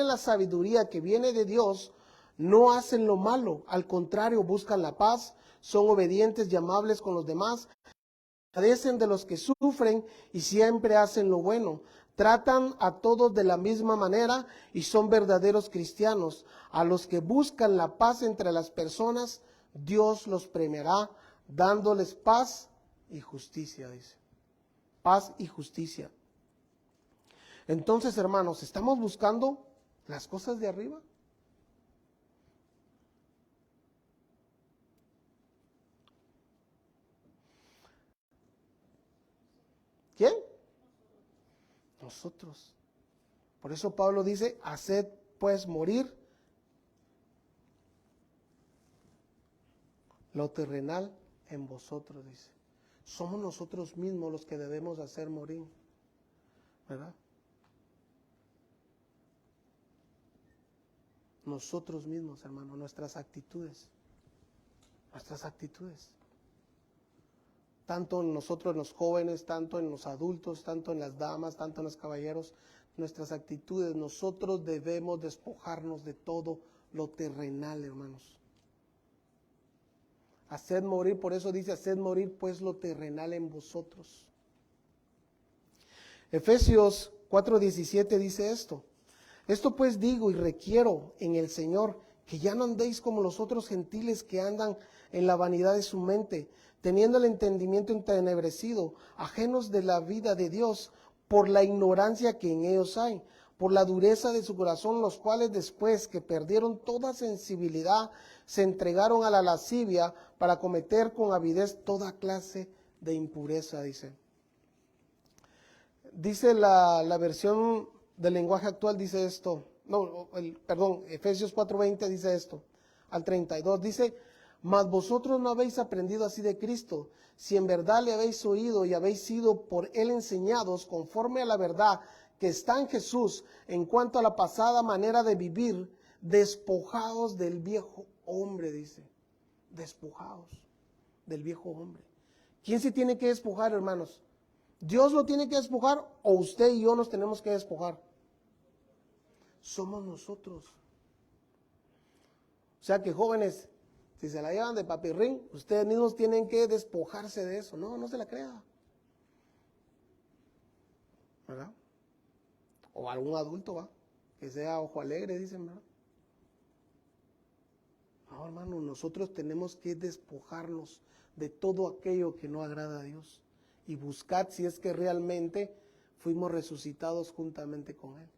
la sabiduría que viene de Dios, no hacen lo malo, al contrario, buscan la paz, son obedientes y amables con los demás, padecen de los que sufren y siempre hacen lo bueno. Tratan a todos de la misma manera y son verdaderos cristianos. A los que buscan la paz entre las personas, Dios los premiará dándoles paz y justicia, dice. Paz y justicia. Entonces, hermanos, ¿estamos buscando las cosas de arriba? ¿Quién? Nosotros. Por eso Pablo dice, haced pues morir lo terrenal en vosotros, dice. Somos nosotros mismos los que debemos hacer morir, ¿verdad? Nosotros mismos, hermano, nuestras actitudes. Tanto en nosotros los jóvenes, tanto en los adultos, tanto en las damas, tanto en los caballeros, nuestras actitudes. Nosotros debemos despojarnos de todo lo terrenal, hermanos. Haced morir, por eso dice, haced morir pues lo terrenal en vosotros. Efesios 4:17 dice esto: esto pues digo y requiero en el Señor, que ya no andéis como los otros gentiles que andan en la vanidad de su mente, teniendo el entendimiento entenebrecido, ajenos de la vida de Dios, por la ignorancia que en ellos hay, por la dureza de su corazón, los cuales después que perdieron toda sensibilidad, se entregaron a la lascivia para cometer con avidez toda clase de impureza, dice. Dice la versión del lenguaje actual, dice esto, Efesios 4:20 dice esto, al 32, dice, mas vosotros no habéis aprendido así de Cristo, si en verdad le habéis oído y habéis sido por él enseñados conforme a la verdad que está en Jesús, en cuanto a la pasada manera de vivir, despojados del viejo hombre, dice, despojados del viejo hombre. ¿Quién se tiene que despojar, hermanos? ¿Dios lo tiene que despojar o usted y yo nos tenemos que despojar? Somos nosotros. O sea que jóvenes, si se la llevan de papirrín, ustedes mismos tienen que despojarse de eso. No, no se la crea. ¿Verdad? O algún adulto, ¿va? Que sea ojo alegre, dicen, ¿verdad? No, hermano, nosotros tenemos que despojarnos de todo aquello que no agrada a Dios y buscar si es que realmente fuimos resucitados juntamente con Él.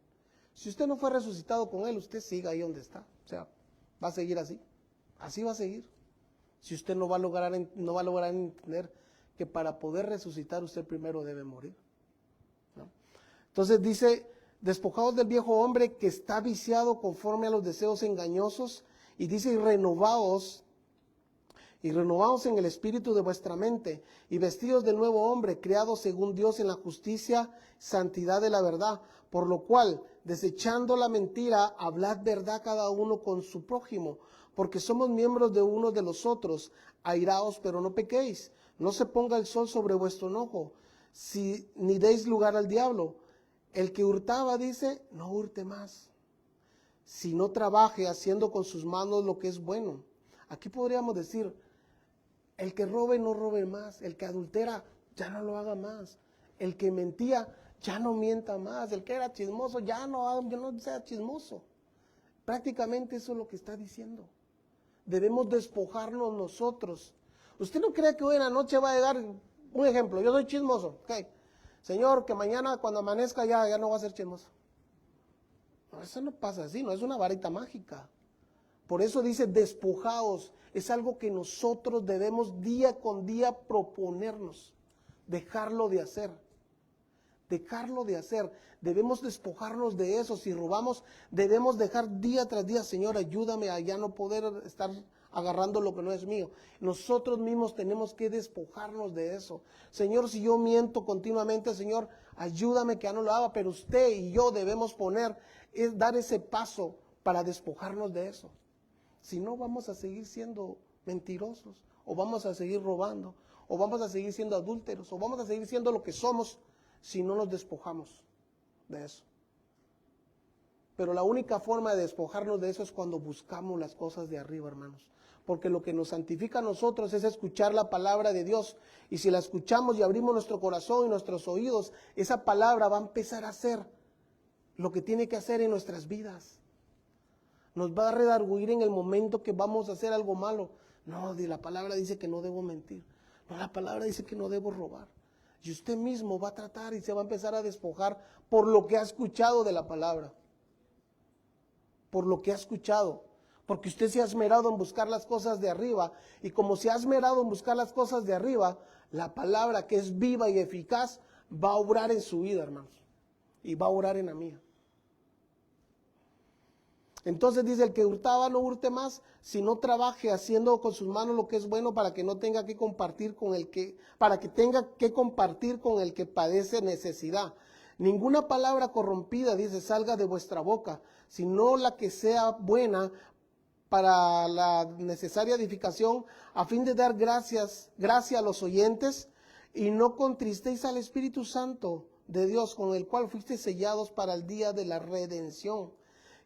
Si usted no fue resucitado con Él, usted siga ahí donde está. O sea, va a seguir así. Así va a seguir. Si usted no va a lograr entender que para poder resucitar usted primero debe morir, ¿no? Entonces dice, despojados del viejo hombre que está viciado conforme a los deseos engañosos, y dice, y renovaos en el espíritu de vuestra mente, y vestidos del nuevo hombre, creados según Dios en la justicia, santidad de la verdad, por lo cual, desechando la mentira, hablad verdad cada uno con su prójimo, porque somos miembros de unos de los otros. Airaos, pero no pequéis, no se ponga el sol sobre vuestro enojo, ni deis lugar al diablo. El que hurtaba, dice, no hurte más, sino trabaje haciendo con sus manos lo que es bueno. Aquí podríamos decir, el que robe no robe más, el que adultera ya no lo haga más, el que mentía ya no mienta más, el que era chismoso ya no sea chismoso. Prácticamente eso es lo que está diciendo. Debemos despojarnos nosotros. ¿Usted no cree que hoy en la noche va a llegar, un ejemplo, yo soy chismoso, ok, Señor, que mañana cuando amanezca ya no va a ser chismoso? No, eso no pasa así, no es una varita mágica. Por eso dice despojaos, es algo que nosotros debemos día con día proponernos, dejarlo de hacer. Dejarlo de hacer, debemos despojarnos de eso. Si robamos, debemos dejar día tras día, Señor, ayúdame a ya no poder estar agarrando lo que no es mío. Nosotros mismos tenemos que despojarnos de eso. Señor, si yo miento continuamente, Señor, ayúdame que ya no lo haga, pero usted y yo debemos dar ese paso para despojarnos de eso. Si no, vamos a seguir siendo mentirosos, o vamos a seguir robando, o vamos a seguir siendo adúlteros, o vamos a seguir siendo lo que somos, si no nos despojamos de eso. Pero la única forma de despojarnos de eso es cuando buscamos las cosas de arriba, hermanos. Porque lo que nos santifica a nosotros es escuchar la palabra de Dios. Y si la escuchamos y abrimos nuestro corazón y nuestros oídos, esa palabra va a empezar a hacer lo que tiene que hacer en nuestras vidas. Nos va a redarguir en el momento que vamos a hacer algo malo. No, la palabra dice que no debo mentir. No, la palabra dice que no debo robar. Y usted mismo va a tratar y se va a empezar a despojar por lo que ha escuchado de la palabra. Por lo que ha escuchado. Porque usted se ha esmerado en buscar las cosas de arriba. Y como se ha esmerado en buscar las cosas de arriba, la palabra que es viva y eficaz va a obrar en su vida, hermanos. Y va a obrar en la mía. Entonces dice, el que hurtaba no hurte más, sino trabaje haciendo con sus manos lo que es bueno para que no tenga que compartir para que tenga que compartir con el que padece necesidad. Ninguna palabra corrompida, dice, salga de vuestra boca, sino la que sea buena para la necesaria edificación, a fin de dar gracia a los oyentes, y no contristéis al Espíritu Santo de Dios, con el cual fuisteis sellados para el día de la redención.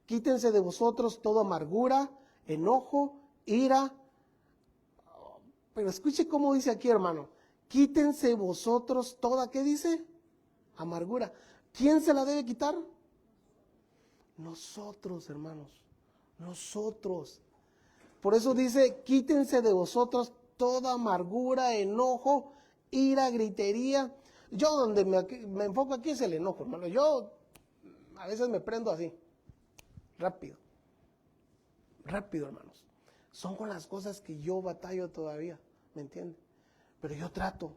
Quítense de vosotros toda amargura, enojo, ira. Pero escuche cómo dice aquí, hermano. Quítense vosotros toda, ¿qué dice? Amargura. ¿Quién se la debe quitar? Nosotros, hermanos. Nosotros. Por eso dice, quítense de vosotros toda amargura, enojo, ira, gritería. Yo donde me enfoco aquí es el enojo, hermano. Yo a veces me prendo así, rápido, hermanos. Son con las cosas que yo batallo todavía, ¿me entiende? Pero yo trato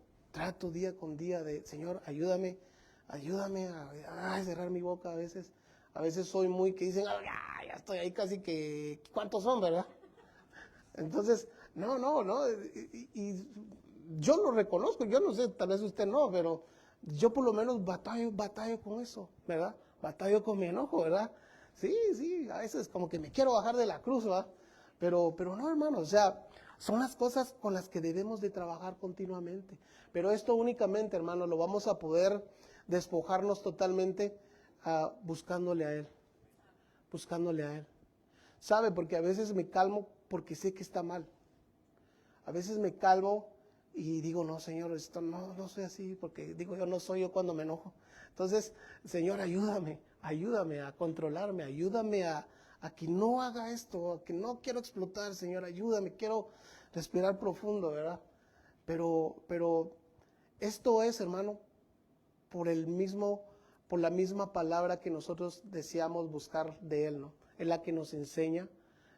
día con día de, Señor, ayúdame a cerrar mi boca a veces. A veces soy muy que dicen, ya estoy ahí casi que, ¿cuántos son, verdad? Entonces, no, y yo lo reconozco, yo no sé, tal vez usted no, pero yo por lo menos batallo con eso, ¿verdad? Batallo con mi enojo, ¿verdad? Sí, a veces como que me quiero bajar de la cruz, ¿verdad? Pero no, hermano, o sea, son las cosas con las que debemos de trabajar continuamente. Pero esto únicamente, hermano, lo vamos a poder despojarnos totalmente buscándole a Él. ¿Sabe? Porque a veces me calmo porque sé que está mal. A veces me calmo y digo, no, Señor, esto no soy así, porque digo, yo no soy yo cuando me enojo. Entonces, Señor, ayúdame a controlarme, ayúdame a que no haga esto, a que no quiero explotar, Señor, ayúdame, quiero respirar profundo, ¿verdad? Pero esto es, hermano, por la misma palabra que nosotros deseamos buscar de Él, ¿no? Es la que nos enseña,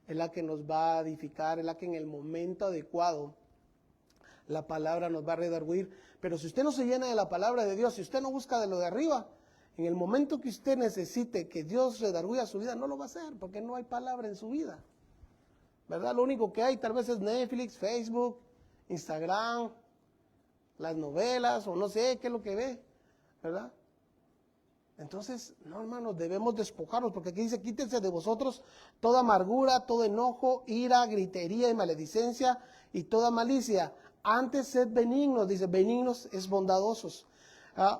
es la que nos va a edificar, es la que en el momento adecuado la palabra nos va a redarguir. Pero si usted no se llena de la palabra de Dios, si usted no busca de lo de arriba, en el momento que usted necesite que Dios redarguya su vida, no lo va a hacer, porque no hay palabra en su vida, ¿verdad? Lo único que hay tal vez es Netflix, Facebook, Instagram, las novelas, o no sé qué es lo que ve, ¿verdad? Entonces, no, hermanos, debemos despojarnos, porque aquí dice, quítense de vosotros toda amargura, todo enojo, ira, gritería y maledicencia y toda malicia. Antes sed benignos, dice, benignos es bondadosos,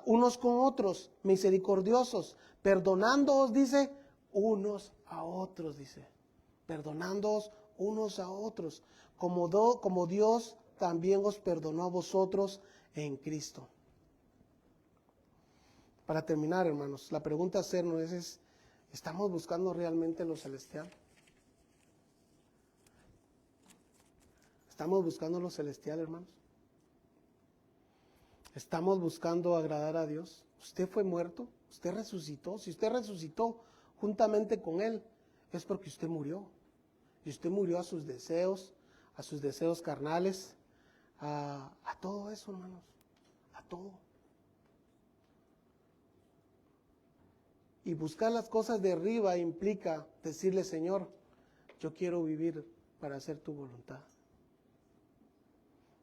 unos con otros, misericordiosos, perdonándoos, dice, unos a otros, dice, perdonándoos unos a otros, como Dios también os perdonó a vosotros en Cristo. Para terminar, hermanos, la pregunta a hacernos es, ¿estamos buscando realmente lo celestial? ¿Estamos buscando lo celestial, hermanos? ¿Estamos buscando agradar a Dios? Usted fue muerto, usted resucitó. Si usted resucitó juntamente con Él, es porque usted murió. Y usted murió a sus deseos carnales, a todo eso, hermanos, a todo. Y buscar las cosas de arriba implica decirle, Señor, yo quiero vivir para hacer tu voluntad.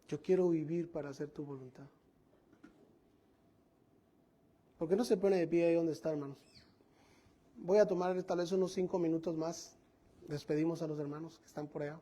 Yo quiero vivir para hacer tu voluntad. ¿Por qué no se pone de pie ahí donde está, hermanos? Voy a tomar tal vez unos 5 minutos más. Despedimos a los hermanos que están por allá.